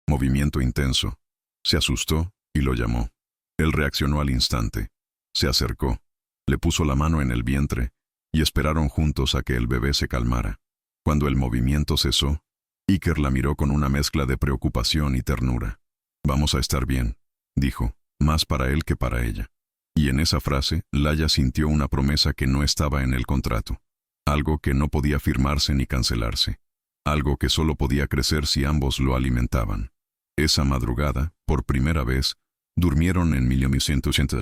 movimiento intenso, se asustó y lo llamó. Él reaccionó al instante. Se acercó, le puso la mano en el vientre, y esperaron juntos a que el bebé se calmara. Cuando el movimiento cesó, Iker la miró con una mezcla de preocupación y ternura. «Vamos a estar bien», dijo, más para él que para ella. Y en esa frase, Laya sintió una promesa que no estaba en el contrato. Algo que no podía firmarse ni cancelarse. Algo que solo podía crecer si ambos lo alimentaban. Esa madrugada, por primera vez, durmieron en 1980.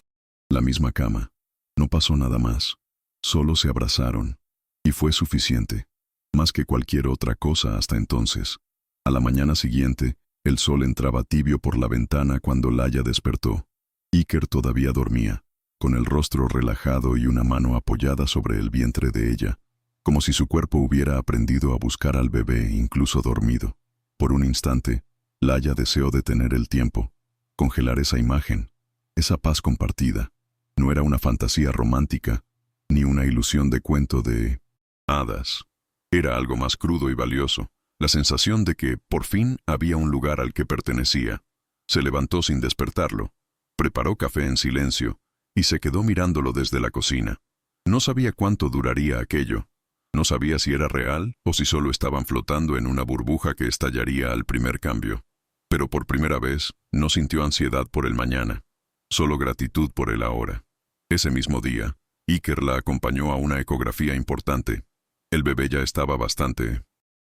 La misma cama. No pasó nada más. Solo se abrazaron. Y fue suficiente. Más que cualquier otra cosa hasta entonces. A la mañana siguiente, el sol entraba tibio por la ventana cuando Laya despertó. Iker todavía dormía, con el rostro relajado y una mano apoyada sobre el vientre de ella, como si su cuerpo hubiera aprendido a buscar al bebé incluso dormido. Por un instante, Laya deseó detener el tiempo, congelar esa imagen, esa paz compartida. No era una fantasía romántica, ni una ilusión de cuento de hadas. Era algo más crudo y valioso. La sensación de que, por fin, había un lugar al que pertenecía. Se levantó sin despertarlo, preparó café en silencio, y se quedó mirándolo desde la cocina. No sabía cuánto duraría aquello. No sabía si era real o si solo estaban flotando en una burbuja que estallaría al primer cambio. Pero por primera vez, no sintió ansiedad por el mañana, solo gratitud por el ahora. Ese mismo día, Iker la acompañó a una ecografía importante. El bebé ya estaba bastante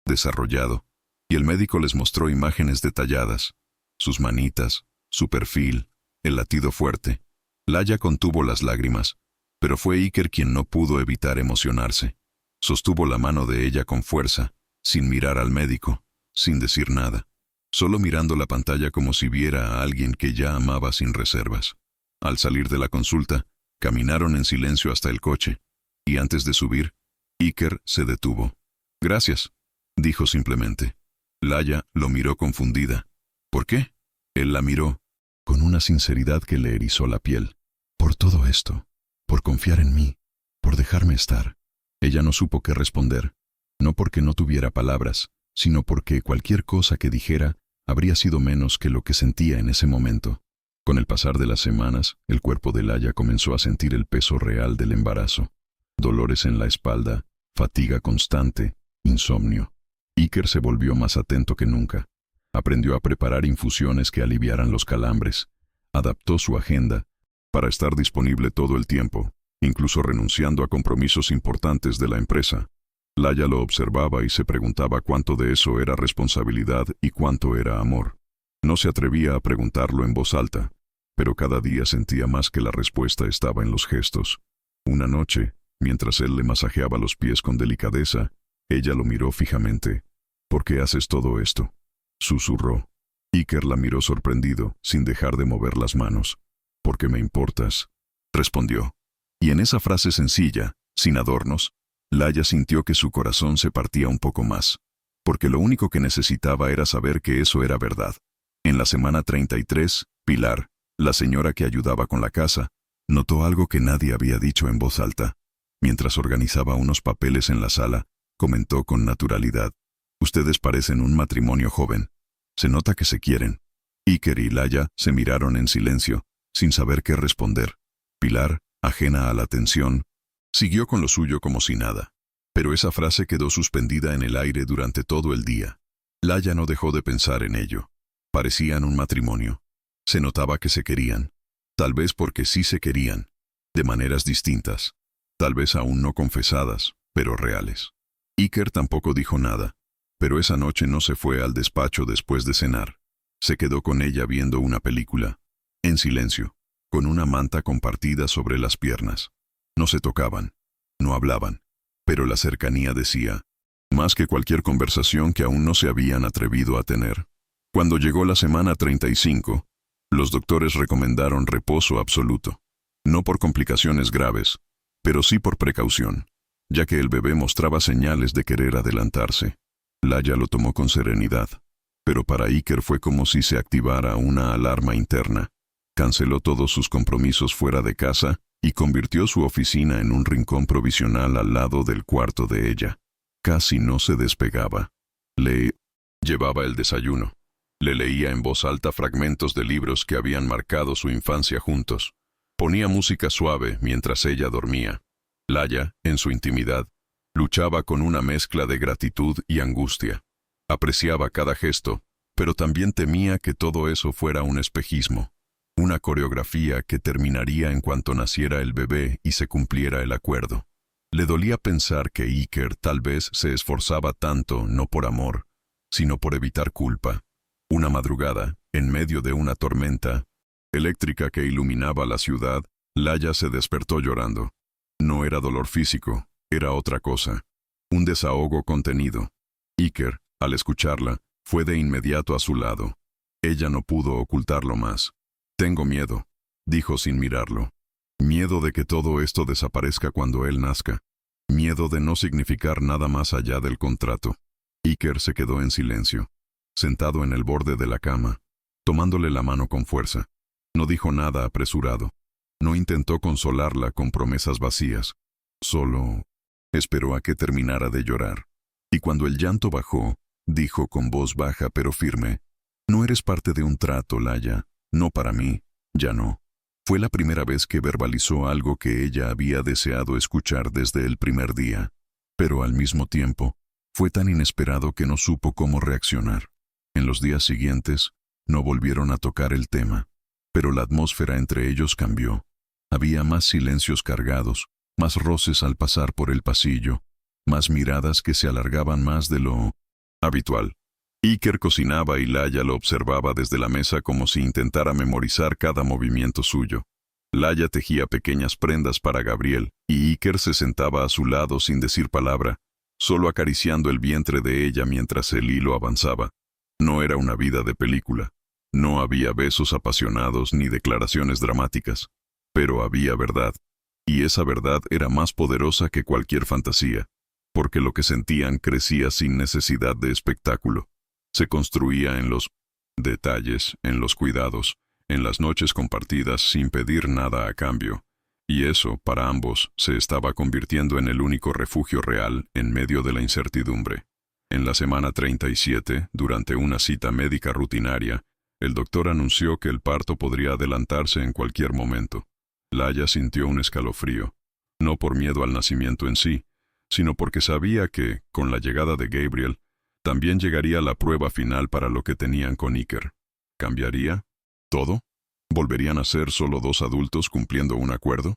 desarrollado, y el médico les mostró imágenes detalladas, sus manitas, su perfil, el latido fuerte. Laya contuvo las lágrimas, pero fue Iker quien no pudo evitar emocionarse. Sostuvo la mano de ella con fuerza, sin mirar al médico, sin decir nada, solo mirando la pantalla como si viera a alguien que ya amaba sin reservas. Al salir de la consulta, caminaron en silencio hasta el coche, y antes de subir, Iker se detuvo. «Gracias», dijo simplemente. Laya lo miró confundida. «¿Por qué?» Él la miró, con una sinceridad que le erizó la piel. «Por todo esto, por confiar en mí, por dejarme estar». Ella no supo qué responder, no porque no tuviera palabras, sino porque cualquier cosa que dijera habría sido menos que lo que sentía en ese momento. Con el pasar de las semanas, el cuerpo de Laia comenzó a sentir el peso real del embarazo. Dolores en la espalda, fatiga constante, insomnio. Iker se volvió más atento que nunca. Aprendió a preparar infusiones que aliviaran los calambres. Adaptó su agenda para estar disponible todo el tiempo, incluso renunciando a compromisos importantes de la empresa. Laia lo observaba y se preguntaba cuánto de eso era responsabilidad y cuánto era amor. No se atrevía a preguntarlo en voz alta, pero cada día sentía más que la respuesta estaba en los gestos. Una noche, mientras él le masajeaba los pies con delicadeza, ella lo miró fijamente. «¿Por qué haces todo esto?», susurró. Iker la miró sorprendido, sin dejar de mover las manos. «Porque me importas», respondió. Y en esa frase sencilla, sin adornos, Laia sintió que su corazón se partía un poco más, porque lo único que necesitaba era saber que eso era verdad. En la semana 33, Pilar, la señora que ayudaba con la casa, notó algo que nadie había dicho en voz alta. Mientras organizaba unos papeles en la sala, comentó con naturalidad: «Ustedes parecen un matrimonio joven. Se nota que se quieren». Iker y Laia se miraron en silencio, sin saber qué responder. Pilar, ajena a la tensión, siguió con lo suyo como si nada. Pero esa frase quedó suspendida en el aire durante todo el día. Laia no dejó de pensar en ello. Parecían un matrimonio. Se notaba que se querían. Tal vez porque sí se querían. De maneras distintas. Tal vez aún no confesadas, pero reales. Iker tampoco dijo nada. Pero esa noche no se fue al despacho después de cenar. Se quedó con ella viendo una película. En silencio, con una manta compartida sobre las piernas. No se tocaban. No hablaban. Pero la cercanía decía más que cualquier conversación que aún no se habían atrevido a tener. Cuando llegó la semana 35, los doctores recomendaron reposo absoluto. No por complicaciones graves, pero sí por precaución, ya que el bebé mostraba señales de querer adelantarse. Laia lo tomó con serenidad, pero para Iker fue como si se activara una alarma interna. Canceló todos sus compromisos fuera de casa y convirtió su oficina en un rincón provisional al lado del cuarto de ella. Casi no se despegaba. Le llevaba el desayuno. Le leía en voz alta fragmentos de libros que habían marcado su infancia juntos. Ponía música suave mientras ella dormía. Laia, en su intimidad, luchaba con una mezcla de gratitud y angustia. Apreciaba cada gesto, pero también temía que todo eso fuera un espejismo. Una coreografía que terminaría en cuanto naciera el bebé y se cumpliera el acuerdo. Le dolía pensar que Iker tal vez se esforzaba tanto no por amor, sino por evitar culpa. Una madrugada, en medio de una tormenta eléctrica que iluminaba la ciudad, Laia se despertó llorando. No era dolor físico, era otra cosa. Un desahogo contenido. Iker, al escucharla, fue de inmediato a su lado. Ella no pudo ocultarlo más. «Tengo miedo», dijo sin mirarlo. «Miedo de que todo esto desaparezca cuando él nazca. Miedo de no significar nada más allá del contrato». Iker se quedó en silencio, sentado en el borde de la cama, tomándole la mano con fuerza. No dijo nada apresurado. No intentó consolarla con promesas vacías. Solo esperó a que terminara de llorar. Y cuando el llanto bajó, dijo con voz baja pero firme: «No eres parte de un trato, Laia. No para mí, ya no». Fue la primera vez que verbalizó algo que ella había deseado escuchar desde el primer día. Pero al mismo tiempo, fue tan inesperado que no supo cómo reaccionar. En los días siguientes, no volvieron a tocar el tema. Pero la atmósfera entre ellos cambió. Había más silencios cargados, más roces al pasar por el pasillo, más miradas que se alargaban más de lo habitual. Iker cocinaba y Laia lo observaba desde la mesa como si intentara memorizar cada movimiento suyo. Laia tejía pequeñas prendas para Gabriel, y Iker se sentaba a su lado sin decir palabra, solo acariciando el vientre de ella mientras el hilo avanzaba. No era una vida de película. No había besos apasionados ni declaraciones dramáticas, pero había verdad. Y esa verdad era más poderosa que cualquier fantasía, porque lo que sentían crecía sin necesidad de espectáculo. Se construía en los detalles, en los cuidados, en las noches compartidas sin pedir nada a cambio. Y eso, para ambos, se estaba convirtiendo en el único refugio real en medio de la incertidumbre. En la semana 37, durante una cita médica rutinaria, El doctor anunció que el parto podría adelantarse en cualquier momento. Laia sintió un escalofrío, no por miedo al nacimiento en sí, sino porque sabía que, con la llegada de Gabriel, también llegaría la prueba final para lo que tenían con Iker. ¿Cambiaría todo? ¿Volverían a ser solo dos adultos cumpliendo un acuerdo?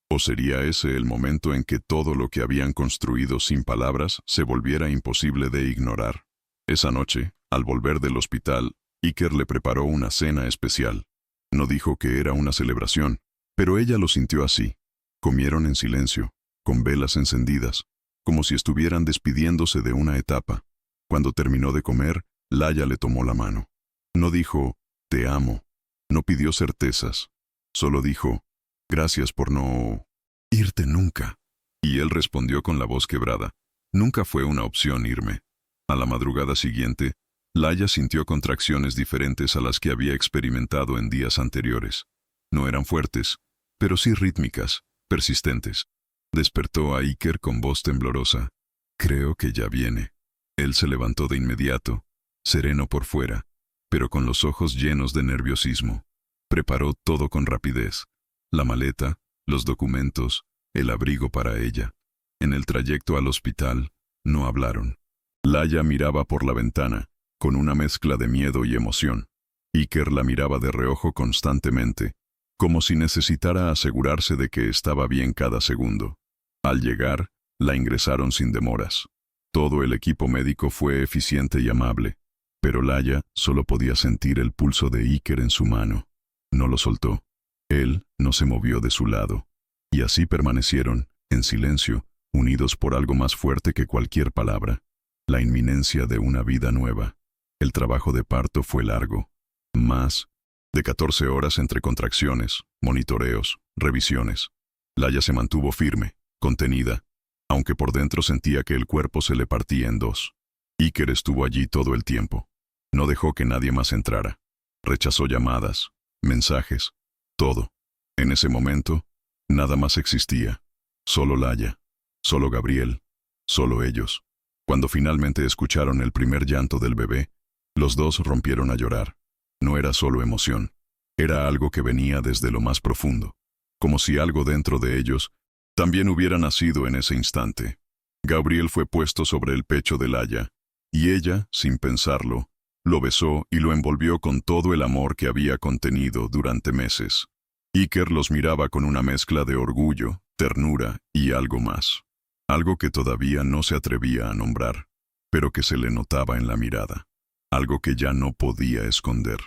¿O sería ese el momento en que todo lo que habían construido sin palabras se volviera imposible de ignorar? Esa noche, al volver del hospital, Iker le preparó una cena especial. No dijo que era una celebración, pero ella lo sintió así. Comieron en silencio, con velas encendidas, como si estuvieran despidiéndose de una etapa. Cuando terminó de comer, Laia le tomó la mano. No dijo, te amo. No pidió certezas. Solo dijo, gracias por no irte nunca. Y él respondió con la voz quebrada, nunca fue una opción irme. A la madrugada siguiente, Laia sintió contracciones diferentes a las que había experimentado en días anteriores. No eran fuertes, pero sí rítmicas, persistentes. Despertó a Iker con voz temblorosa. Creo que ya viene. Él se levantó de inmediato, sereno por fuera, pero con los ojos llenos de nerviosismo. Preparó todo con rapidez. La maleta, los documentos, el abrigo para ella. En el trayecto al hospital, no hablaron. Laia miraba por la ventana, con una mezcla de miedo y emoción. Iker la miraba de reojo constantemente, como si necesitara asegurarse de que estaba bien cada segundo. Al llegar, la ingresaron sin demoras. Todo el equipo médico fue eficiente y amable, pero Laia solo podía sentir el pulso de Iker en su mano. No lo soltó. Él no se movió de su lado. Y así permanecieron, en silencio, unidos por algo más fuerte que cualquier palabra. La inminencia de una vida nueva. El trabajo de parto fue largo. Más de 14 horas entre contracciones, monitoreos, revisiones. Laia se mantuvo firme, contenida, aunque por dentro sentía que el cuerpo se le partía en dos. Iker estuvo allí todo el tiempo. No dejó que nadie más entrara. Rechazó llamadas, mensajes, todo. En ese momento, nada más existía. Solo Laia, solo Gabriel, solo ellos. Cuando finalmente escucharon el primer llanto del bebé, los dos rompieron a llorar. No era solo emoción, era algo que venía desde lo más profundo, como si algo dentro de ellos también hubiera nacido en ese instante. Gabriel fue puesto sobre el pecho de Laia, y ella, sin pensarlo, lo besó y lo envolvió con todo el amor que había contenido durante meses. Iker los miraba con una mezcla de orgullo, ternura y algo más. Algo que todavía no se atrevía a nombrar, pero que se le notaba en la mirada. Algo que ya no podía esconder.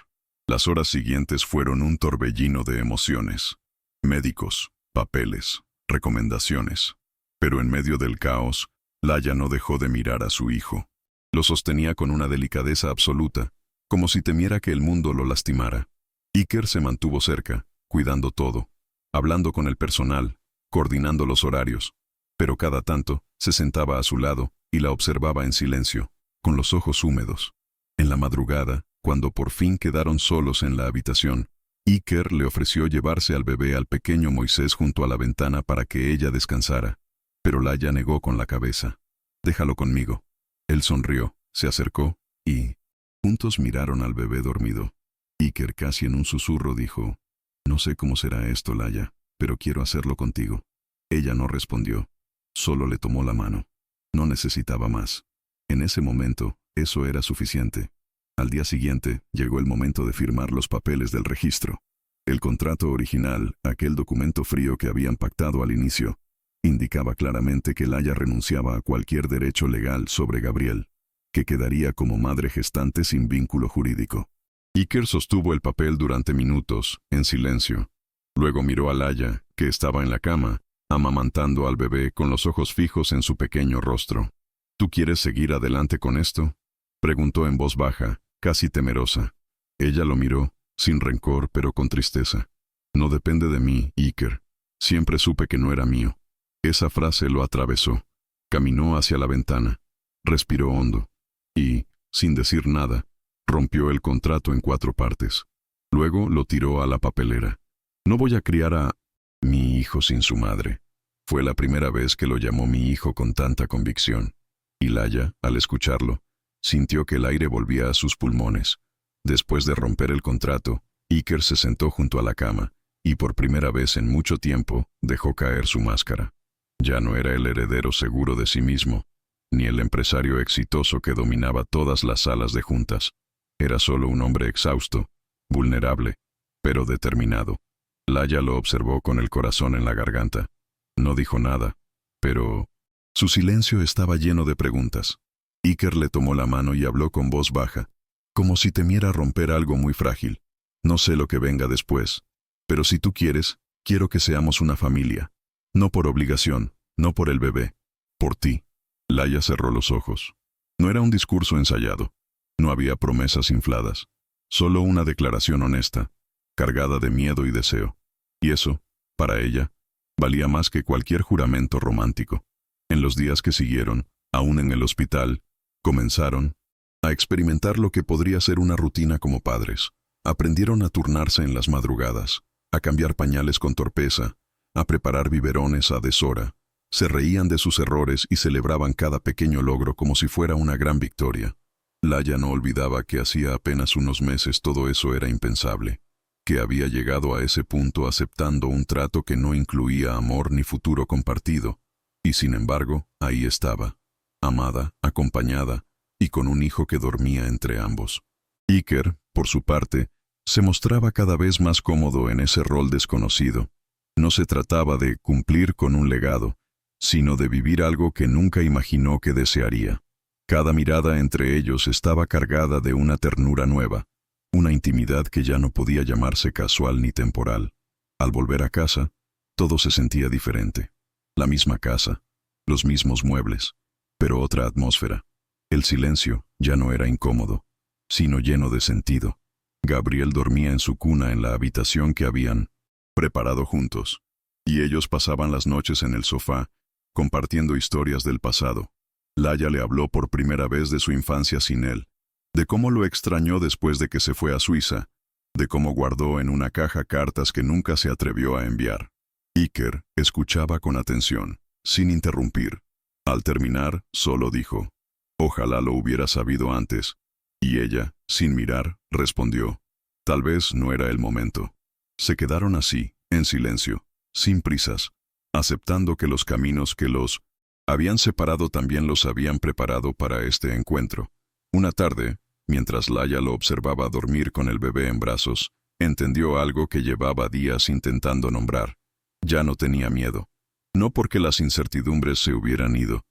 Las horas siguientes fueron un torbellino de emociones. Médicos, papeles, recomendaciones. Pero en medio del caos, Laia no dejó de mirar a su hijo. Lo sostenía con una delicadeza absoluta, como si temiera que el mundo lo lastimara. Iker se mantuvo cerca, cuidando todo, hablando con el personal, coordinando los horarios, pero cada tanto se sentaba a su lado y la observaba en silencio, con los ojos húmedos. En la madrugada, cuando por fin quedaron solos en la habitación, Iker le ofreció llevarse al bebé al pequeño Moisés junto a la ventana para que ella descansara, pero Laia negó con la cabeza. «Déjalo conmigo». Él sonrió, se acercó, y juntos miraron al bebé dormido. Iker casi en un susurro dijo, «No sé cómo será esto, Laia, pero quiero hacerlo contigo». Ella no respondió, solo le tomó la mano. No necesitaba más. En ese momento, eso era suficiente. Al día siguiente, llegó el momento de firmar los papeles del registro. El contrato original, aquel documento frío que habían pactado al inicio, indicaba claramente que Laia renunciaba a cualquier derecho legal sobre Gabriel, que quedaría como madre gestante sin vínculo jurídico. Iker sostuvo el papel durante minutos, en silencio. Luego miró a Laia, que estaba en la cama, amamantando al bebé con los ojos fijos en su pequeño rostro. «¿Tú quieres seguir adelante con esto?», preguntó en voz baja, casi temerosa. Ella lo miró, sin rencor pero con tristeza. «No depende de mí, Iker. Siempre supe que no era mío». Esa frase lo atravesó. Caminó hacia la ventana, respiró hondo, y, sin decir nada, rompió el contrato en 4 partes. Luego lo tiró a la papelera. «No voy a criar a mi hijo sin su madre». Fue la primera vez que lo llamó mi hijo con tanta convicción. Y Laia, al escucharlo, sintió que el aire volvía a sus pulmones, Después de romper el contrato, Iker se sentó junto a la cama y por primera vez en mucho tiempo dejó caer su máscara. Ya no era el heredero seguro de sí mismo, ni el empresario exitoso que dominaba todas las salas de juntas. Era solo un hombre exhausto, vulnerable, pero determinado. Laya lo observó con el corazón en la garganta. No dijo nada, pero su silencio estaba lleno de preguntas. Iker le tomó la mano y habló con voz baja, como si temiera romper algo muy frágil. No sé lo que venga después, pero si tú quieres, quiero que seamos una familia. No por obligación, no por el bebé, por ti. Laya cerró los ojos. No era un discurso ensayado. No había promesas infladas. Solo una declaración honesta, cargada de miedo y deseo. Y eso, para ella, valía más que cualquier juramento romántico. En los días que siguieron, aún en el hospital, comenzaron a experimentar lo que podría ser una rutina como padres. Aprendieron a turnarse en las madrugadas, a cambiar pañales con torpeza, a preparar biberones a deshora. Se reían de sus errores y celebraban cada pequeño logro como si fuera una gran victoria. Laya no olvidaba que hacía apenas unos meses todo eso era impensable, que había llegado a ese punto aceptando un trato que no incluía amor ni futuro compartido, y sin embargo, ahí estaba, amada, acompañada, y con un hijo que dormía entre ambos. Iker, por su parte, se mostraba cada vez más cómodo en ese rol desconocido. No se trataba de cumplir con un legado, sino de vivir algo que nunca imaginó que desearía. Cada mirada entre ellos estaba cargada de una ternura nueva, una intimidad que ya no podía llamarse casual ni temporal. Al volver a casa, todo se sentía diferente. La misma casa, los mismos muebles, pero otra atmósfera. El silencio ya no era incómodo, sino lleno de sentido. Gabriel dormía en su cuna en la habitación que habían preparado juntos, y ellos pasaban las noches en el sofá, compartiendo historias del pasado. Laya le habló por primera vez de su infancia sin él, de cómo lo extrañó después de que se fue a Suiza, de cómo guardó en una caja cartas que nunca se atrevió a enviar. Iker escuchaba con atención, sin interrumpir. Al terminar, solo dijo, «Ojalá lo hubiera sabido antes». Y ella, sin mirar, respondió, «Tal vez no era el momento». Se quedaron así, en silencio, sin prisas, aceptando que los caminos que los habían separado también los habían preparado para este encuentro. Una tarde, mientras Laya lo observaba dormir con el bebé en brazos, entendió algo que llevaba días intentando nombrar. Ya no tenía miedo. No porque las incertidumbres se hubieran ido,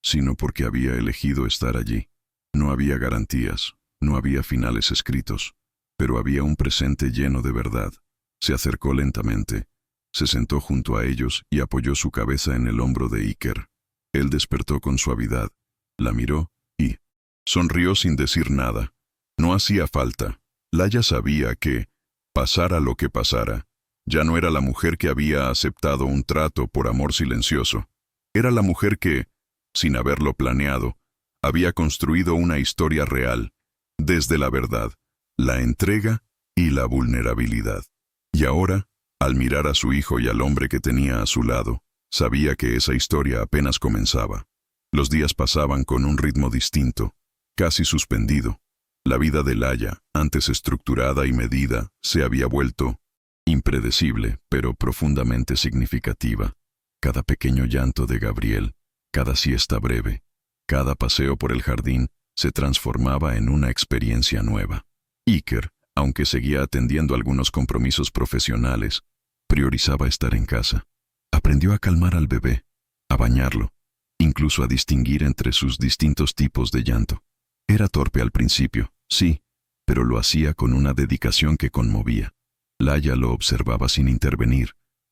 sino porque había elegido estar allí. No había garantías, no había finales escritos, pero había un presente lleno de verdad. Se acercó lentamente, se sentó junto a ellos y apoyó su cabeza en el hombro de Iker. Él despertó con suavidad, la miró y sonrió sin decir nada. No hacía falta. Laya sabía que, pasara lo que pasara, ya no era la mujer que había aceptado un trato por amor silencioso. Era la mujer que, sin haberlo planeado, había construido una historia real, desde la verdad, la entrega y la vulnerabilidad. Y ahora, al mirar a su hijo y al hombre que tenía a su lado, sabía que esa historia apenas comenzaba. Los días pasaban con un ritmo distinto, casi suspendido. La vida de Laya, antes estructurada y medida, se había vuelto impredecible, pero profundamente significativa. Cada pequeño llanto de Gabriel, cada siesta breve, cada paseo por el jardín, se transformaba en una experiencia nueva. Iker, aunque seguía atendiendo algunos compromisos profesionales, priorizaba estar en casa. Aprendió a calmar al bebé, a bañarlo, incluso a distinguir entre sus distintos tipos de llanto. Era torpe al principio, sí, pero lo hacía con una dedicación que conmovía. Laya lo observaba sin intervenir,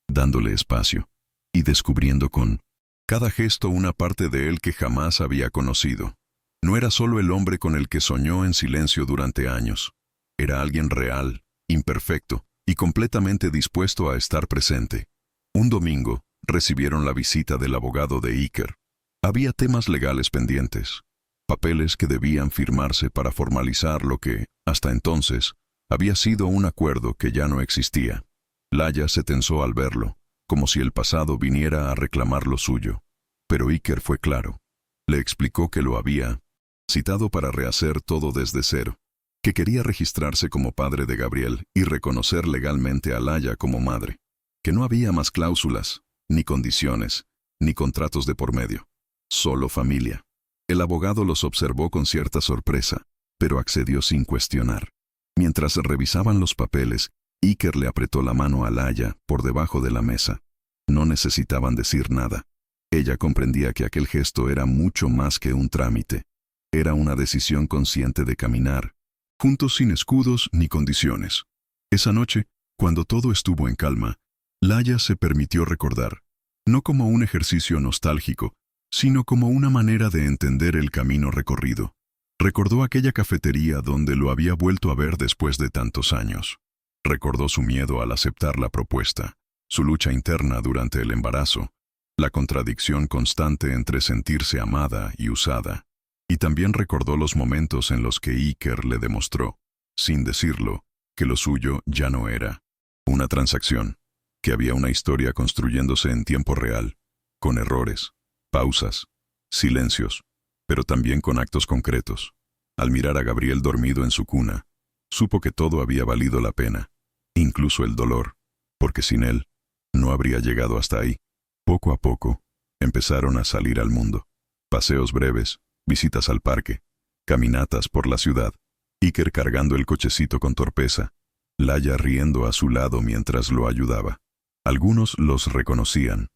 dándole espacio, y descubriendo con cada gesto una parte de él que jamás había conocido. No era solo el hombre con el que soñó en silencio durante años. Era alguien real, imperfecto, y completamente dispuesto a estar presente. Un domingo, recibieron la visita del abogado de Iker. Había temas legales pendientes, papeles que debían firmarse para formalizar lo que, hasta entonces, había sido un acuerdo que ya no existía. Laya se tensó al verlo, como si el pasado viniera a reclamar lo suyo. Pero Iker fue claro. Le explicó que lo había citado para rehacer todo desde cero. que quería registrarse como padre de Gabriel y reconocer legalmente a Laya como madre, que no había más cláusulas, ni condiciones, ni contratos de por medio, solo familia. El abogado los observó con cierta sorpresa, pero accedió sin cuestionar. Mientras revisaban los papeles, Iker le apretó la mano a Laya por debajo de la mesa. No necesitaban decir nada. Ella comprendía que aquel gesto era mucho más que un trámite. Era una decisión consciente de caminar, juntos sin escudos ni condiciones. Esa noche, cuando todo estuvo en calma, Laya se permitió recordar, no como un ejercicio nostálgico, sino como una manera de entender el camino recorrido. Recordó aquella cafetería donde lo había vuelto a ver después de tantos años. Recordó su miedo al aceptar la propuesta, su lucha interna durante el embarazo, la contradicción constante entre sentirse amada y usada. Y también recordó los momentos en los que Iker le demostró, sin decirlo, que lo suyo ya no era una transacción, que había una historia construyéndose en tiempo real, con errores, pausas, silencios, pero también con actos concretos. Al mirar a Gabriel dormido en su cuna, supo que todo había valido la pena, incluso el dolor, porque sin él, no habría llegado hasta ahí. Poco a poco, empezaron a salir al mundo. Paseos breves, visitas al parque, caminatas por la ciudad, Iker cargando el cochecito con torpeza, Laya riendo a su lado mientras lo ayudaba. Algunos los reconocían,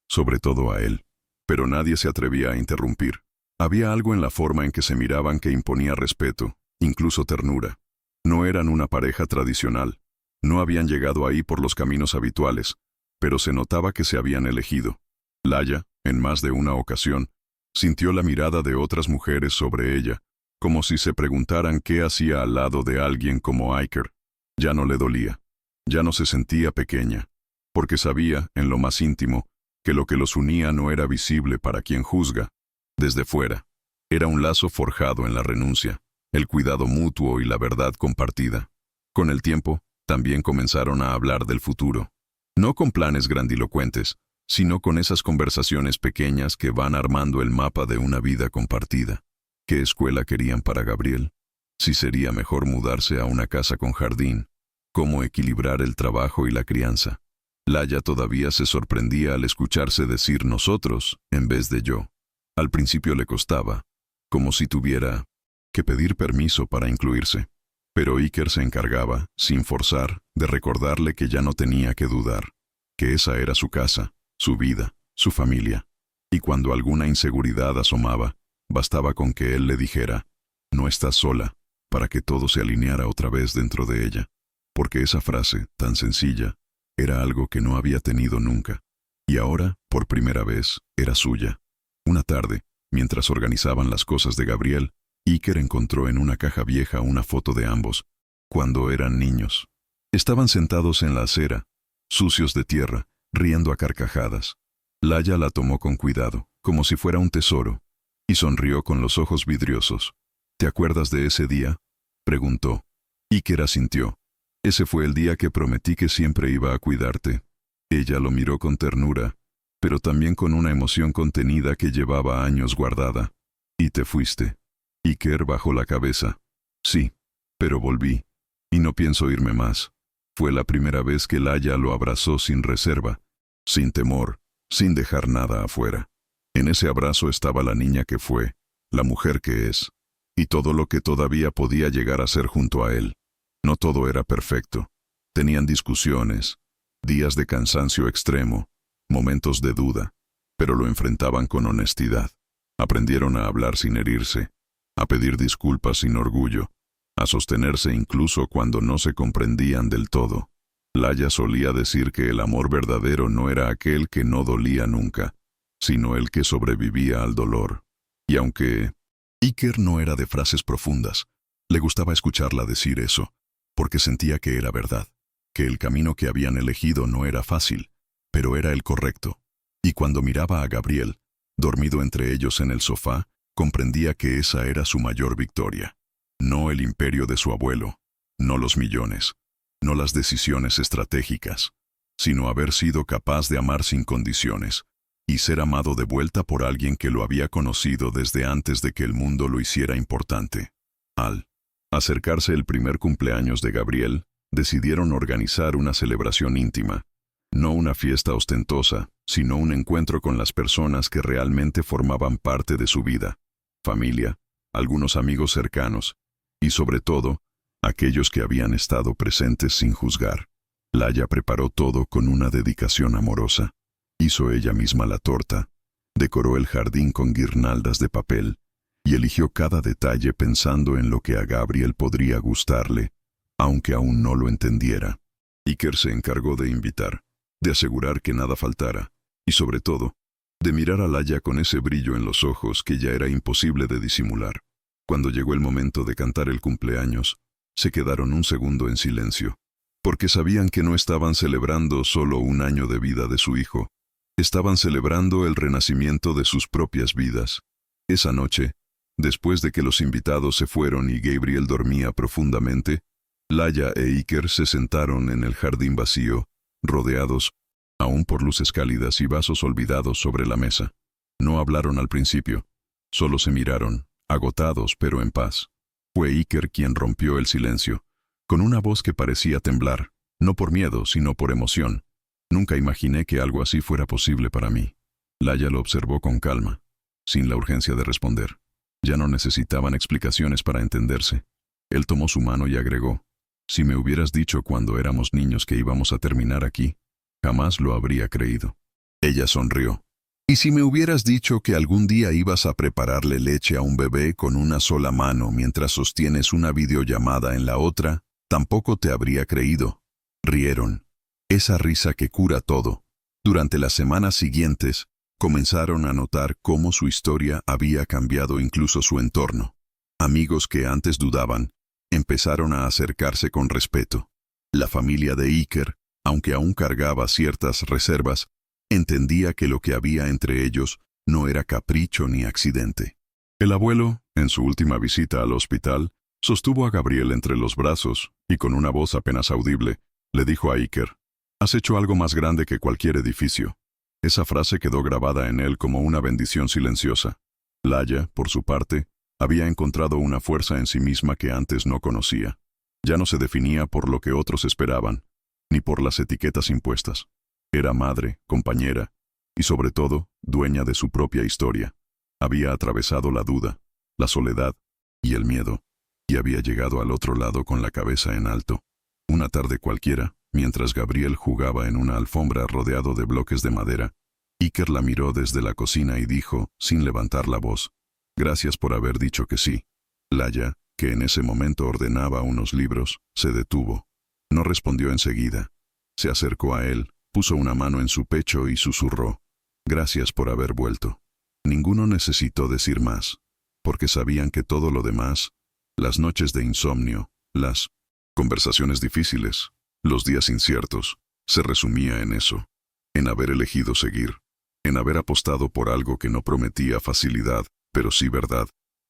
sobre todo a él, pero nadie se atrevía a interrumpir. Había algo en la forma en que se miraban que imponía respeto, incluso ternura. No eran una pareja tradicional, no habían llegado ahí por los caminos habituales, pero se notaba que se habían elegido. Laya, en más de una ocasión, sintió la mirada de otras mujeres sobre ella, como si se preguntaran qué hacía al lado de alguien como Iker. Ya no le dolía, ya no se sentía pequeña, porque sabía, en lo más íntimo, que lo que los unía no era visible para quien juzga. Desde fuera, era un lazo forjado en la renuncia, el cuidado mutuo y la verdad compartida. Con el tiempo, también comenzaron a hablar del futuro, no con planes grandilocuentes, sino con esas conversaciones pequeñas que van armando el mapa de una vida compartida. ¿Qué escuela querían para Gabriel? Si sería mejor mudarse a una casa con jardín. ¿Cómo equilibrar el trabajo y la crianza? Laya todavía se sorprendía al escucharse decir nosotros en vez de yo. Al principio le costaba, como si tuviera que pedir permiso para incluirse. Pero Iker se encargaba, sin forzar, de recordarle que ya no tenía que dudar, que esa era su casa, su vida, su familia. Y cuando alguna inseguridad asomaba, bastaba con que él le dijera, no estás sola, para que todo se alineara otra vez dentro de ella. Porque esa frase, tan sencilla, era algo que no había tenido nunca. Y ahora, por primera vez, era suya. Una tarde, mientras organizaban las cosas de Gabriel, Iker encontró en una caja vieja una foto de ambos, cuando eran niños. Estaban sentados en la acera, sucios de tierra, riendo a carcajadas. Laya la tomó con cuidado, como si fuera un tesoro, y sonrió con los ojos vidriosos. ¿Te acuerdas de ese día?, preguntó. Iker asintió. Ese fue el día que prometí que siempre iba a cuidarte. Ella lo miró con ternura, pero también con una emoción contenida que llevaba años guardada. Y te fuiste. Iker bajó la cabeza. Sí, pero volví. Y no pienso irme más. Fue la primera vez que Laya lo abrazó sin reserva, sin temor, sin dejar nada afuera. En ese abrazo estaba la niña que fue, la mujer que es, y todo lo que todavía podía llegar a ser junto a él. No todo era perfecto. Tenían discusiones, días de cansancio extremo, momentos de duda, pero lo enfrentaban con honestidad. Aprendieron a hablar sin herirse, a pedir disculpas sin orgullo, a sostenerse incluso cuando no se comprendían del todo. Laya solía decir que el amor verdadero no era aquel que no dolía nunca, sino el que sobrevivía al dolor. Y aunque Iker no era de frases profundas, le gustaba escucharla decir eso, porque sentía que era verdad, que el camino que habían elegido no era fácil, pero era el correcto. Y cuando miraba a Gabriel, dormido entre ellos en el sofá, comprendía que esa era su mayor victoria. No el imperio de su abuelo, no los millones, no las decisiones estratégicas, sino haber sido capaz de amar sin condiciones, y ser amado de vuelta por alguien que lo había conocido desde antes de que el mundo lo hiciera importante. Al acercarse el primer cumpleaños de Gabriel, decidieron organizar una celebración íntima. No una fiesta ostentosa, sino un encuentro con las personas que realmente formaban parte de su vida. Familia, algunos amigos cercanos, y sobre todo, aquellos que habían estado presentes sin juzgar. Laya preparó todo con una dedicación amorosa. Hizo ella misma la torta, decoró el jardín con guirnaldas de papel, y eligió cada detalle pensando en lo que a Gabriel podría gustarle, aunque aún no lo entendiera. Iker se encargó de invitar, de asegurar que nada faltara, y sobre todo, de mirar a Laya con ese brillo en los ojos que ya era imposible de disimular. Cuando llegó el momento de cantar el cumpleaños, se quedaron un segundo en silencio, porque sabían que no estaban celebrando solo un año de vida de su hijo, estaban celebrando el renacimiento de sus propias vidas. Esa noche, después de que los invitados se fueron y Gabriel dormía profundamente, Laya e Iker se sentaron en el jardín vacío, rodeados, aún por luces cálidas y vasos olvidados sobre la mesa. No hablaron al principio, solo se miraron, agotados pero en paz. Fue Iker quien rompió el silencio, con una voz que parecía temblar, no por miedo, sino por emoción. Nunca imaginé que algo así fuera posible para mí. Laya lo observó con calma, sin la urgencia de responder. Ya no necesitaban explicaciones para entenderse. Él tomó su mano y agregó: «Si me hubieras dicho cuando éramos niños que íbamos a terminar aquí, jamás lo habría creído». Ella sonrió. «¿Y si me hubieras dicho que algún día ibas a prepararle leche a un bebé con una sola mano mientras sostienes una videollamada en la otra, tampoco te habría creído». Rieron. Esa risa que cura todo. Durante las semanas siguientes, comenzaron a notar cómo su historia había cambiado incluso su entorno. Amigos que antes dudaban, empezaron a acercarse con respeto. La familia de Iker, aunque aún cargaba ciertas reservas, entendía que lo que había entre ellos no era capricho ni accidente. El abuelo, en su última visita al hospital, sostuvo a Gabriel entre los brazos y con una voz apenas audible, le dijo a Iker: «Has hecho algo más grande que cualquier edificio». Esa frase quedó grabada en él como una bendición silenciosa. Laya, por su parte, había encontrado una fuerza en sí misma que antes no conocía. Ya no se definía por lo que otros esperaban, ni por las etiquetas impuestas. Era madre, compañera, y sobre todo, dueña de su propia historia. Había atravesado la duda, la soledad y el miedo, y había llegado al otro lado con la cabeza en alto. Una tarde cualquiera, mientras Gabriel jugaba en una alfombra rodeado de bloques de madera, Iker la miró desde la cocina y dijo, sin levantar la voz: «Gracias por haber dicho que sí». Laya, que en ese momento ordenaba unos libros, se detuvo. No respondió enseguida. Se acercó a él, puso una mano en su pecho y susurró: «Gracias por haber vuelto». Ninguno necesitó decir más, porque sabían que todo lo demás, las noches de insomnio, las conversaciones difíciles, los días inciertos, se resumía en eso, en haber elegido seguir, en haber apostado por algo que no prometía facilidad, pero sí verdad,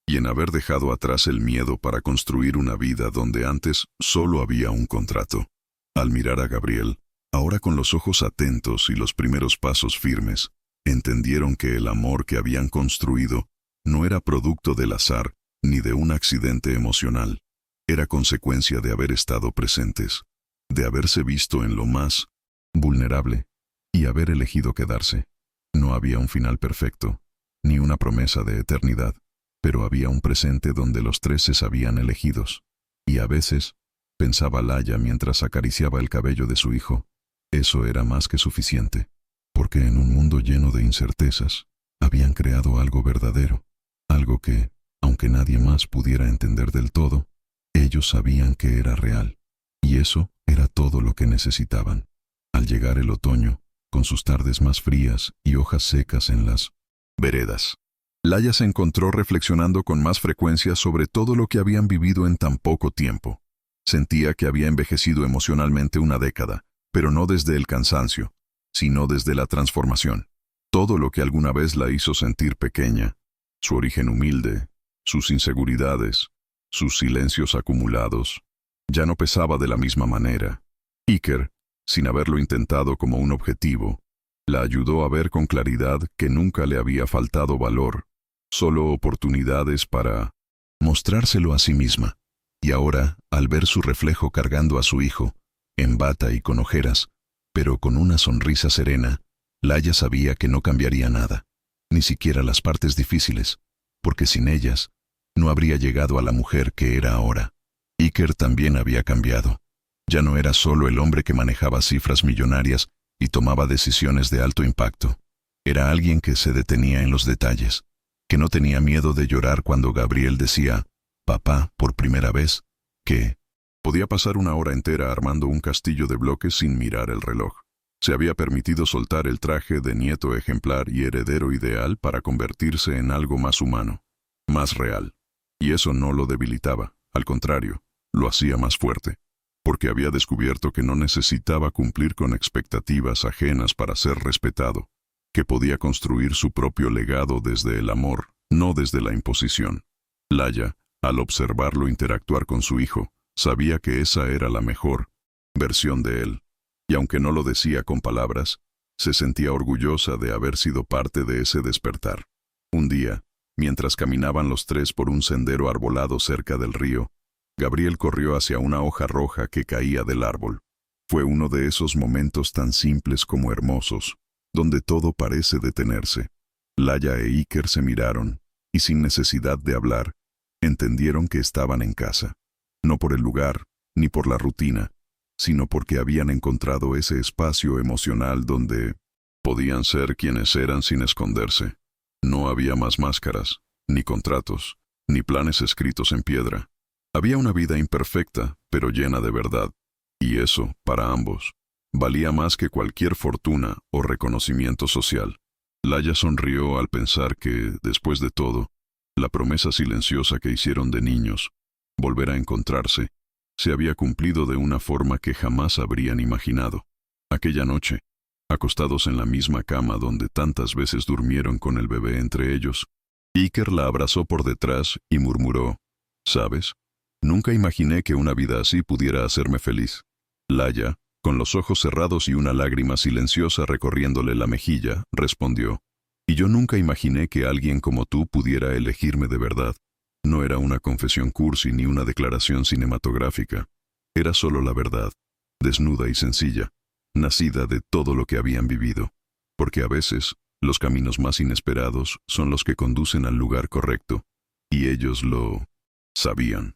y en haber dejado atrás el miedo para construir una vida donde antes solo había un contrato. Al mirar a Gabriel, ahora con los ojos atentos y los primeros pasos firmes, entendieron que el amor que habían construido no era producto del azar ni de un accidente emocional. Era consecuencia de haber estado presentes, de haberse visto en lo más vulnerable y haber elegido quedarse. No había un final perfecto, ni una promesa de eternidad, pero había un presente donde los tres se sabían elegidos. Y a veces, pensaba Laya mientras acariciaba el cabello de su hijo, eso era más que suficiente, porque en un mundo lleno de incertezas, habían creado algo verdadero, algo que, aunque nadie más pudiera entender del todo, ellos sabían que era real, y eso era todo lo que necesitaban. Al llegar el otoño, con sus tardes más frías y hojas secas en las veredas, Laya se encontró reflexionando con más frecuencia sobre todo lo que habían vivido en tan poco tiempo. Sentía que había envejecido emocionalmente una década, pero no desde el cansancio, sino desde la transformación. Todo lo que alguna vez la hizo sentir pequeña, su origen humilde, sus inseguridades, sus silencios acumulados, ya no pesaba de la misma manera. Iker, sin haberlo intentado como un objetivo, la ayudó a ver con claridad que nunca le había faltado valor, solo oportunidades para mostrárselo a sí misma. Y ahora, al ver su reflejo cargando a su hijo, en bata y con ojeras, pero con una sonrisa serena, Laia sabía que no cambiaría nada, ni siquiera las partes difíciles, porque sin ellas, no habría llegado a la mujer que era ahora. Iker también había cambiado. Ya no era solo el hombre que manejaba cifras millonarias y tomaba decisiones de alto impacto. Era alguien que se detenía en los detalles, que no tenía miedo de llorar cuando Gabriel decía, papá, por primera vez, que podía pasar una hora entera armando un castillo de bloques sin mirar el reloj. Se había permitido soltar el traje de nieto ejemplar y heredero ideal para convertirse en algo más humano, más real. Y eso no lo debilitaba, al contrario, lo hacía más fuerte, porque había descubierto que no necesitaba cumplir con expectativas ajenas para ser respetado, que podía construir su propio legado desde el amor, no desde la imposición. Laia, al observarlo interactuar con su hijo, sabía que esa era la mejor versión de él, y aunque no lo decía con palabras, se sentía orgullosa de haber sido parte de ese despertar. Un día, mientras caminaban los tres por un sendero arbolado cerca del río, Gabriel corrió hacia una hoja roja que caía del árbol. Fue uno de esos momentos tan simples como hermosos, donde todo parece detenerse. Laia e Iker se miraron, y sin necesidad de hablar, entendieron que estaban en casa. No por el lugar, ni por la rutina, sino porque habían encontrado ese espacio emocional donde podían ser quienes eran sin esconderse. No había más máscaras, ni contratos, ni planes escritos en piedra. Había una vida imperfecta, pero llena de verdad. Y eso, para ambos, valía más que cualquier fortuna o reconocimiento social. Laia sonrió al pensar que, después de todo, la promesa silenciosa que hicieron de niños, volver a encontrarse, se había cumplido de una forma que jamás habrían imaginado. Aquella noche, acostados en la misma cama donde tantas veces durmieron con el bebé entre ellos, Iker la abrazó por detrás y murmuró, «¿Sabes? Nunca imaginé que una vida así pudiera hacerme feliz». Laia, con los ojos cerrados y una lágrima silenciosa recorriéndole la mejilla, respondió, «Y yo nunca imaginé que alguien como tú pudiera elegirme de verdad». No era una confesión cursi ni una declaración cinematográfica. Era solo la verdad, desnuda y sencilla, nacida de todo lo que habían vivido. Porque a veces, los caminos más inesperados son los que conducen al lugar correcto. Y ellos lo sabían.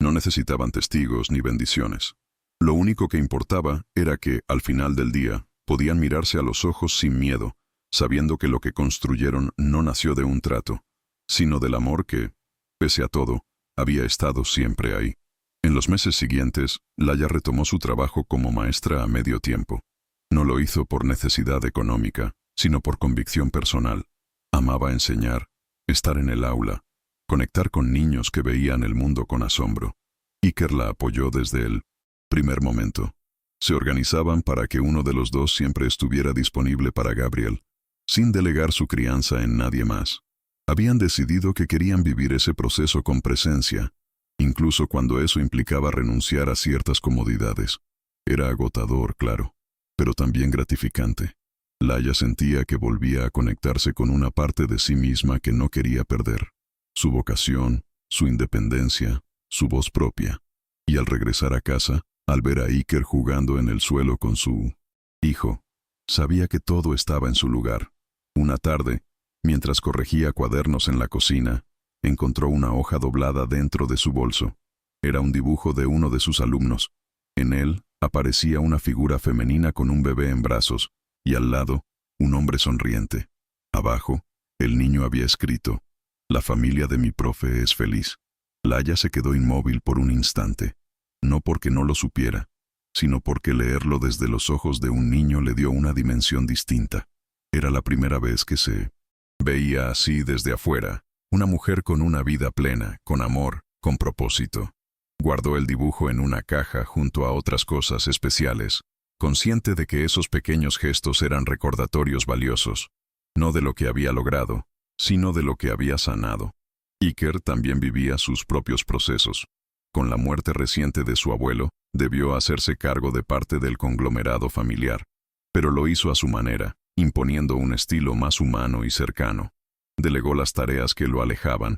No necesitaban testigos ni bendiciones. Lo único que importaba era que, al final del día, podían mirarse a los ojos sin miedo, sabiendo que lo que construyeron no nació de un trato, sino del amor que, pese a todo, había estado siempre ahí. En los meses siguientes, Laia retomó su trabajo como maestra a medio tiempo. No lo hizo por necesidad económica, sino por convicción personal. Amaba enseñar, estar en el aula, conectar con niños que veían el mundo con asombro. Iker la apoyó desde el primer momento. Se organizaban para que uno de los dos siempre estuviera disponible para Gabriel, sin delegar su crianza en nadie más. Habían decidido que querían vivir ese proceso con presencia, incluso cuando eso implicaba renunciar a ciertas comodidades. Era agotador, claro, pero también gratificante. Laia sentía que volvía a conectarse con una parte de sí misma que no quería perder. Su vocación, su independencia, su voz propia. Y al regresar a casa, al ver a Iker jugando en el suelo con su hijo, sabía que todo estaba en su lugar. Una tarde, mientras corregía cuadernos en la cocina, encontró una hoja doblada dentro de su bolso. Era un dibujo de uno de sus alumnos. En él aparecía una figura femenina con un bebé en brazos, y al lado, un hombre sonriente. Abajo, el niño había escrito, «La familia de mi profe es feliz». Laia se quedó inmóvil por un instante, no porque no lo supiera, sino porque leerlo desde los ojos de un niño le dio una dimensión distinta. Era la primera vez que se veía así desde afuera, una mujer con una vida plena, con amor, con propósito. Guardó el dibujo en una caja junto a otras cosas especiales, consciente de que esos pequeños gestos eran recordatorios valiosos, no de lo que había logrado, sino de lo que había sanado. Iker también vivía sus propios procesos. Con la muerte reciente de su abuelo, debió hacerse cargo de parte del conglomerado familiar, pero lo hizo a su manera, imponiendo un estilo más humano y cercano. Delegó las tareas que lo alejaban,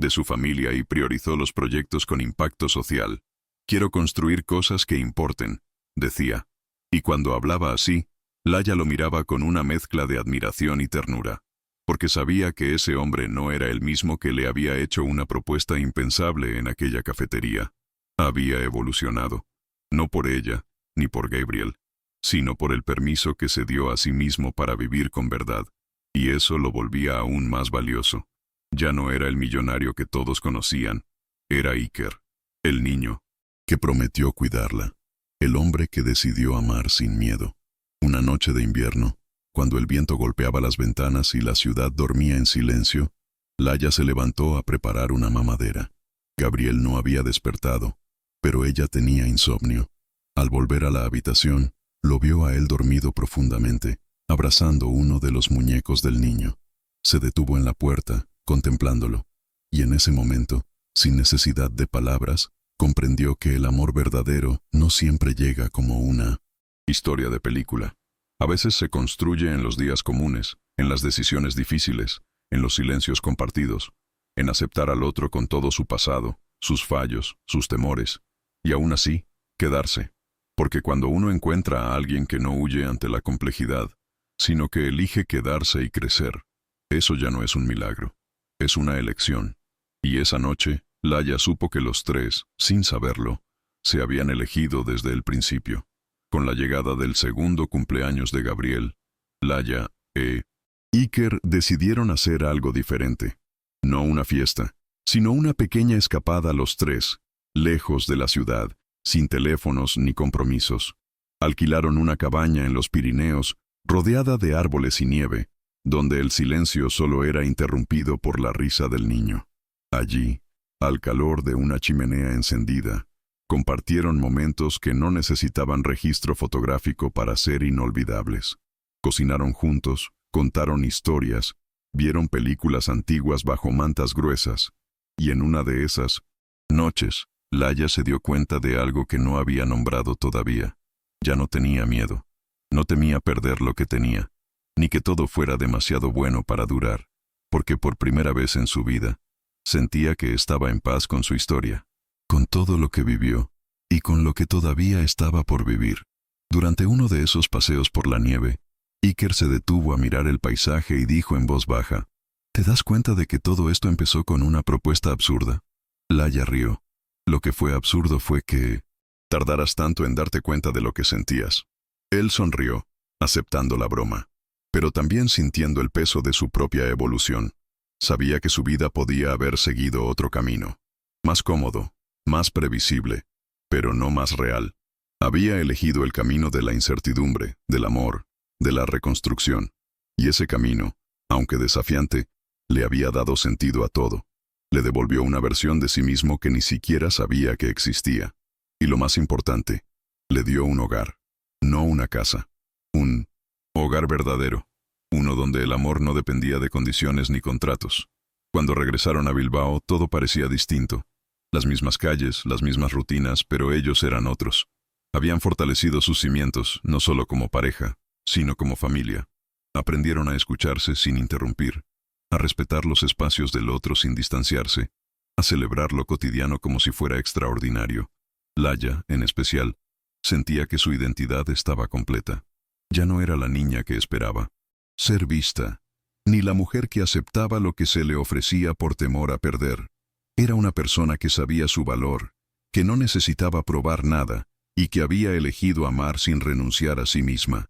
de su familia y priorizó los proyectos con impacto social. Quiero construir cosas que importen, decía. Y cuando hablaba así, Laya lo miraba con una mezcla de admiración y ternura, porque sabía que ese hombre no era el mismo que le había hecho una propuesta impensable en aquella cafetería. Había evolucionado, no por ella, ni por Gabriel, sino por el permiso que se dio a sí mismo para vivir con verdad, y eso lo volvía aún más valioso. Ya no era el millonario que todos conocían, era Iker, el niño, que prometió cuidarla, el hombre que decidió amar sin miedo. Una noche de invierno, cuando el viento golpeaba las ventanas y la ciudad dormía en silencio, Laya se levantó a preparar una mamadera. Gabriel no había despertado, pero ella tenía insomnio. Al volver a la habitación, lo vio a él dormido profundamente, abrazando uno de los muñecos del niño. Se detuvo en la puerta, contemplándolo, y en ese momento, sin necesidad de palabras, comprendió que el amor verdadero no siempre llega como una historia de película. A veces se construye en los días comunes, en las decisiones difíciles, en los silencios compartidos, en aceptar al otro con todo su pasado, sus fallos, sus temores, y aún así, quedarse. Porque cuando uno encuentra a alguien que no huye ante la complejidad, sino que elige quedarse y crecer, eso ya no es un milagro, es una elección. Y esa noche, Laya supo que los tres, sin saberlo, se habían elegido desde el principio. Con la llegada del segundo cumpleaños de Gabriel, Laya e Iker decidieron hacer algo diferente. No una fiesta, sino una pequeña escapada los tres, lejos de la ciudad, sin teléfonos ni compromisos. Alquilaron una cabaña en los Pirineos, rodeada de árboles y nieve, donde el silencio solo era interrumpido por la risa del niño. Allí, al calor de una chimenea encendida, compartieron momentos que no necesitaban registro fotográfico para ser inolvidables. Cocinaron juntos, contaron historias, vieron películas antiguas bajo mantas gruesas, y en una de esas noches, Laya se dio cuenta de algo que no había nombrado todavía. Ya no tenía miedo. No temía perder lo que tenía, ni que todo fuera demasiado bueno para durar, porque por primera vez en su vida, sentía que estaba en paz con su historia, con todo lo que vivió, y con lo que todavía estaba por vivir. Durante uno de esos paseos por la nieve, Iker se detuvo a mirar el paisaje y dijo en voz baja, ¿te das cuenta de que todo esto empezó con una propuesta absurda? Laya rió. Lo que fue absurdo fue que tardaras tanto en darte cuenta de lo que sentías. Él sonrió, aceptando la broma, pero también sintiendo el peso de su propia evolución. Sabía que su vida podía haber seguido otro camino, más cómodo, más previsible, pero no más real. Había elegido el camino de la incertidumbre, del amor, de la reconstrucción, y ese camino, aunque desafiante, le había dado sentido a todo. Le devolvió una versión de sí mismo que ni siquiera sabía que existía. Y lo más importante, le dio un hogar, no una casa. Un hogar verdadero, uno donde el amor no dependía de condiciones ni contratos. Cuando regresaron a Bilbao, todo parecía distinto. Las mismas calles, las mismas rutinas, pero ellos eran otros. Habían fortalecido sus cimientos, no solo como pareja, sino como familia. Aprendieron a escucharse sin interrumpir, a respetar los espacios del otro sin distanciarse, a celebrar lo cotidiano como si fuera extraordinario. Laya, en especial, sentía que su identidad estaba completa. Ya no era la niña que esperaba ser vista, ni la mujer que aceptaba lo que se le ofrecía por temor a perder. Era una persona que sabía su valor, que no necesitaba probar nada, y que había elegido amar sin renunciar a sí misma.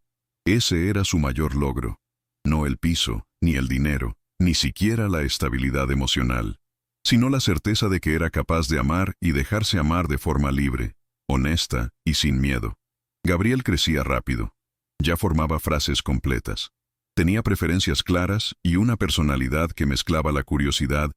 Ese era su mayor logro. No el piso, ni el dinero, ni siquiera la estabilidad emocional, sino la certeza de que era capaz de amar y dejarse amar de forma libre, honesta y sin miedo. Gabriel crecía rápido. Ya formaba frases completas. Tenía preferencias claras y una personalidad que mezclaba la curiosidad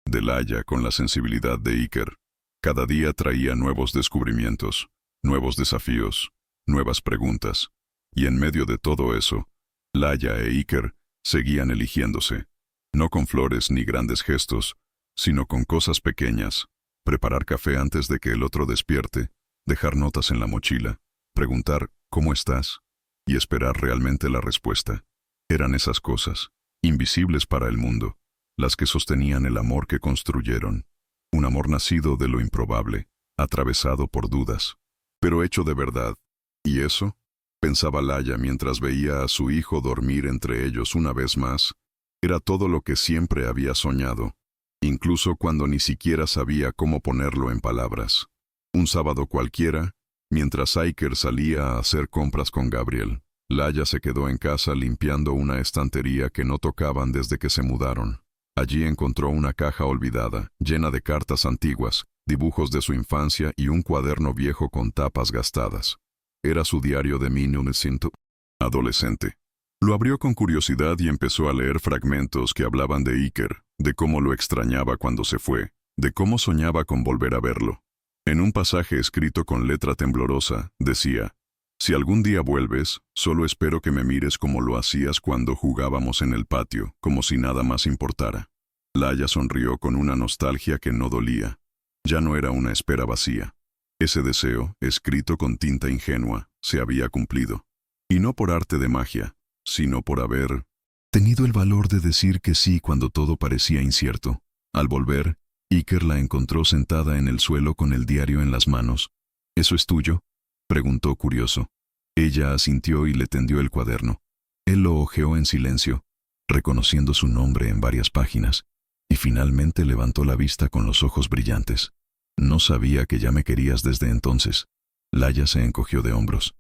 de Laya con la sensibilidad de Iker. Cada día traía nuevos descubrimientos, nuevos desafíos, nuevas preguntas. Y en medio de todo eso, Laya e Iker seguían eligiéndose. No con flores ni grandes gestos, sino con cosas pequeñas. Preparar café antes de que el otro despierte, dejar notas en la mochila, preguntar ¿cómo estás? Y esperar realmente la respuesta. Eran esas cosas, invisibles para el mundo, las que sostenían el amor que construyeron. Un amor nacido de lo improbable, atravesado por dudas, pero hecho de verdad. ¿Y eso?, pensaba Laia mientras veía a su hijo dormir entre ellos una vez más. Era todo lo que siempre había soñado, incluso cuando ni siquiera sabía cómo ponerlo en palabras. Un sábado cualquiera, mientras Iker salía a hacer compras con Gabriel, Laia se quedó en casa limpiando una estantería que no tocaban desde que se mudaron. Allí encontró una caja olvidada, llena de cartas antiguas, dibujos de su infancia y un cuaderno viejo con tapas gastadas. Era su diario de 1900. Adolescente. Lo abrió con curiosidad y empezó a leer fragmentos que hablaban de Iker, de cómo lo extrañaba cuando se fue, de cómo soñaba con volver a verlo. En un pasaje escrito con letra temblorosa, decía: «Si algún día vuelves, solo espero que me mires como lo hacías cuando jugábamos en el patio, como si nada más importara». Laia sonrió con una nostalgia que no dolía. Ya no era una espera vacía. Ese deseo, escrito con tinta ingenua, se había cumplido. Y no por arte de magia, sino por haber tenido el valor de decir que sí cuando todo parecía incierto. Al volver, Iker la encontró sentada en el suelo con el diario en las manos. «¿Eso es tuyo?», preguntó curioso. Ella asintió y le tendió el cuaderno. Él lo hojeó en silencio, reconociendo su nombre en varias páginas, y finalmente levantó la vista con los ojos brillantes. «No sabía que ya me querías desde entonces». Laia se encogió de hombros.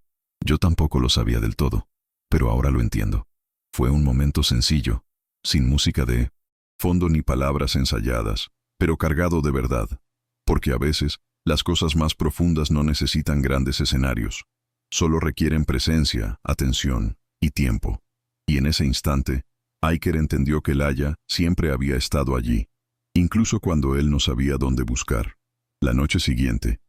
«Yo tampoco lo sabía del todo, pero ahora lo entiendo». Fue un momento sencillo, sin música de fondo ni palabras ensayadas, pero cargado de verdad, porque a veces las cosas más profundas no necesitan grandes escenarios, solo requieren presencia, atención y tiempo. Y en ese instante, Iker entendió que Laia siempre había estado allí, incluso cuando él no sabía dónde buscar. La noche siguiente,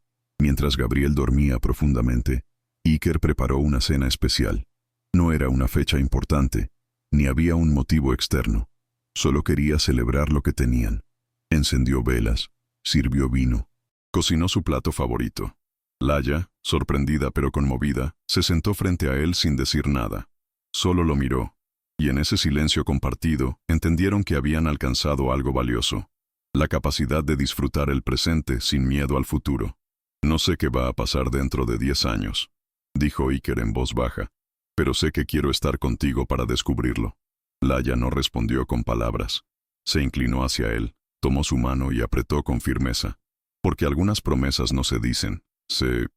mientras Gabriel dormía profundamente, Iker preparó una cena especial. No era una fecha importante, ni había un motivo externo. Solo quería celebrar lo que tenían. Encendió velas, sirvió vino, cocinó su plato favorito. Laia, sorprendida pero conmovida, se sentó frente a él sin decir nada. Solo lo miró, y en ese silencio compartido, entendieron que habían alcanzado algo valioso: la capacidad de disfrutar el presente sin miedo al futuro. «No sé qué va a pasar dentro de 10 años», dijo Iker en voz baja, «pero sé que quiero estar contigo para descubrirlo». Laia no respondió con palabras. Se inclinó hacia él, tomó su mano y apretó con firmeza. Porque algunas promesas no se dicen, se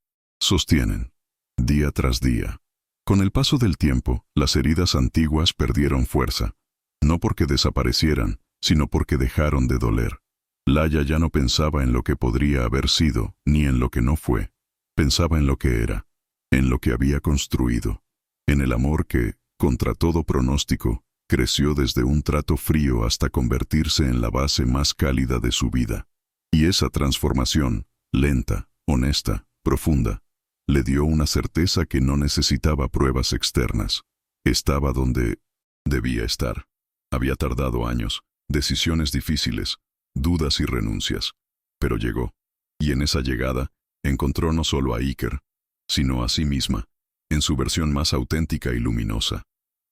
sostienen, día tras día. Con el paso del tiempo, las heridas antiguas perdieron fuerza. No porque desaparecieran, sino porque dejaron de doler. Laia ya no pensaba en lo que podría haber sido, ni en lo que no fue. Pensaba en lo que era, en lo que había construido, en el amor que, contra todo pronóstico, creció desde un trato frío hasta convertirse en la base más cálida de su vida. Y esa transformación, lenta, honesta, profunda, le dio una certeza que no necesitaba pruebas externas. Estaba donde debía estar. Había tardado años, decisiones difíciles, dudas y renuncias, pero llegó. Y en esa llegada, encontró no solo a Iker, sino a sí misma, en su versión más auténtica y luminosa.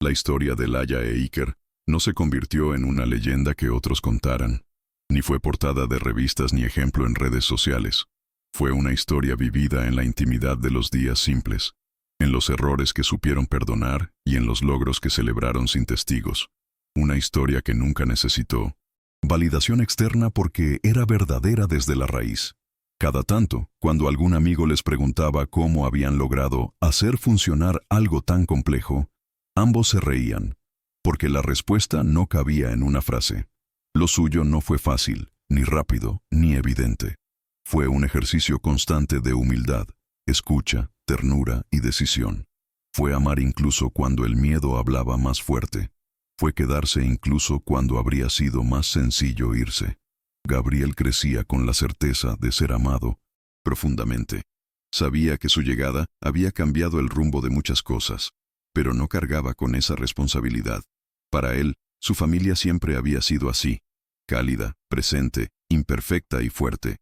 La historia de Laia e Iker no se convirtió en una leyenda que otros contaran, ni fue portada de revistas ni ejemplo en redes sociales. Fue una historia vivida en la intimidad de los días simples, en los errores que supieron perdonar y en los logros que celebraron sin testigos. Una historia que nunca necesitó validación externa porque era verdadera desde la raíz. Cada tanto, cuando algún amigo les preguntaba cómo habían logrado hacer funcionar algo tan complejo, ambos se reían, porque la respuesta no cabía en una frase. Lo suyo no fue fácil, ni rápido, ni evidente. Fue un ejercicio constante de humildad, escucha, ternura y decisión. Fue amar incluso cuando el miedo hablaba más fuerte. Fue quedarse incluso cuando habría sido más sencillo irse. Gabriel crecía con la certeza de ser amado profundamente. Sabía que su llegada había cambiado el rumbo de muchas cosas, pero no cargaba con esa responsabilidad. Para él, su familia siempre había sido así, cálida, presente, imperfecta y fuerte.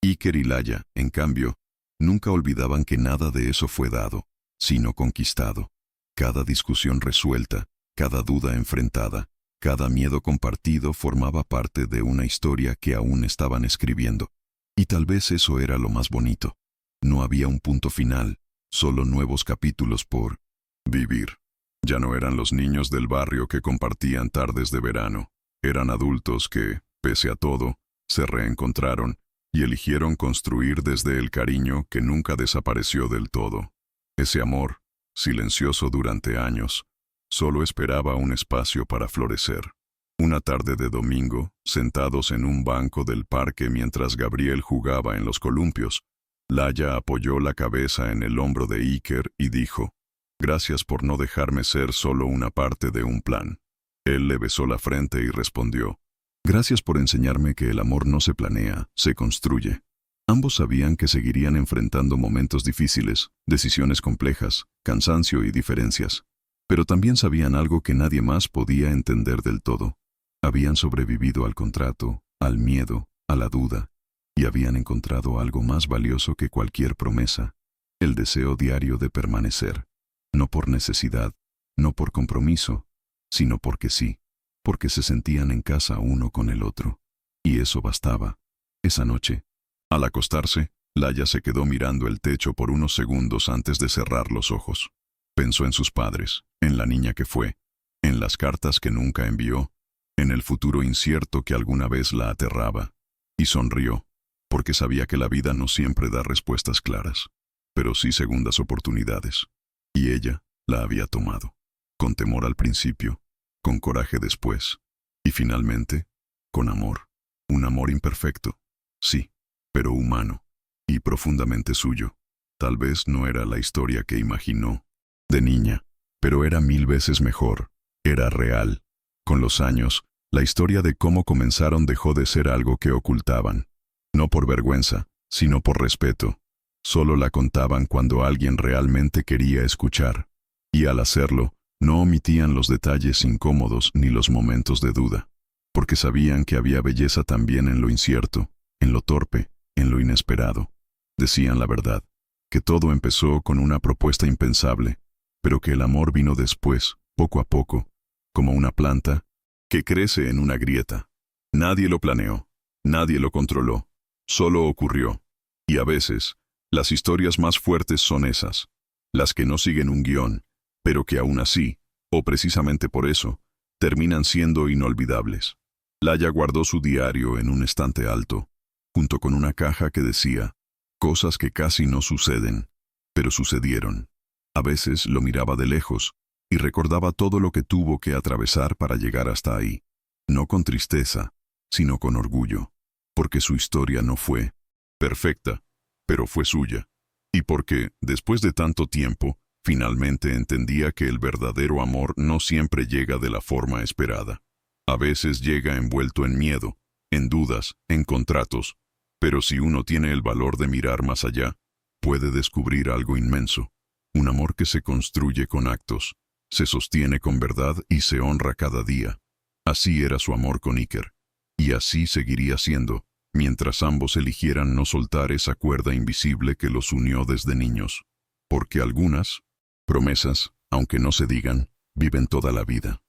Iker y Laia, en cambio, nunca olvidaban que nada de eso fue dado, sino conquistado. Cada discusión resuelta, cada duda enfrentada, Cada miedo compartido formaba parte de una historia que aún estaban escribiendo. Y tal vez eso era lo más bonito. No había un punto final, solo nuevos capítulos por vivir. Ya no eran los niños del barrio que compartían tardes de verano. Eran adultos que, pese a todo, se reencontraron y eligieron construir desde el cariño que nunca desapareció del todo. Ese amor, silencioso durante años, solo esperaba un espacio para florecer. Una tarde de domingo, sentados en un banco del parque mientras Gabriel jugaba en los columpios, Laya apoyó la cabeza en el hombro de Iker y dijo: «Gracias por no dejarme ser solo una parte de un plan». Él le besó la frente y respondió: «Gracias por enseñarme que el amor no se planea, se construye». Ambos sabían que seguirían enfrentando momentos difíciles, decisiones complejas, cansancio y diferencias. Pero también sabían algo que nadie más podía entender del todo. Habían sobrevivido al contrato, al miedo, a la duda, y habían encontrado algo más valioso que cualquier promesa: el deseo diario de permanecer. No por necesidad, no por compromiso, sino porque sí, porque se sentían en casa uno con el otro. Y eso bastaba. Esa noche, al acostarse, Laya se quedó mirando el techo por unos segundos antes de cerrar los ojos. Pensó en sus padres, en la niña que fue, en las cartas que nunca envió, en el futuro incierto que alguna vez la aterraba, y sonrió, porque sabía que la vida no siempre da respuestas claras, pero sí segundas oportunidades. Y ella la había tomado, con temor al principio, con coraje después, y finalmente, con amor. Un amor imperfecto, sí, pero humano, y profundamente suyo. Tal vez no era la historia que imaginó de niña, pero era 1000 veces mejor, era real. Con los años, la historia de cómo comenzaron dejó de ser algo que ocultaban. No por vergüenza, sino por respeto. Solo la contaban cuando alguien realmente quería escuchar. Y al hacerlo, no omitían los detalles incómodos ni los momentos de duda. Porque sabían que había belleza también en lo incierto, en lo torpe, en lo inesperado. Decían la verdad, que todo empezó con una propuesta impensable, pero que el amor vino después, poco a poco, como una planta que crece en una grieta. Nadie lo planeó, nadie lo controló, solo ocurrió. Y a veces, las historias más fuertes son esas, las que no siguen un guión, pero que aún así, o precisamente por eso, terminan siendo inolvidables. Laya guardó su diario en un estante alto, junto con una caja que decía: «Cosas que casi no suceden, pero sucedieron». A veces lo miraba de lejos y recordaba todo lo que tuvo que atravesar para llegar hasta ahí. No con tristeza, sino con orgullo, porque su historia no fue perfecta, pero fue suya. Y porque, después de tanto tiempo, finalmente entendía que el verdadero amor no siempre llega de la forma esperada. A veces llega envuelto en miedo, en dudas, en contratos, pero si uno tiene el valor de mirar más allá, puede descubrir algo inmenso. Un amor que se construye con actos, se sostiene con verdad y se honra cada día. Así era su amor con Iker, y así seguiría siendo, mientras ambos eligieran no soltar esa cuerda invisible que los unió desde niños. Porque algunas promesas, aunque no se digan, viven toda la vida.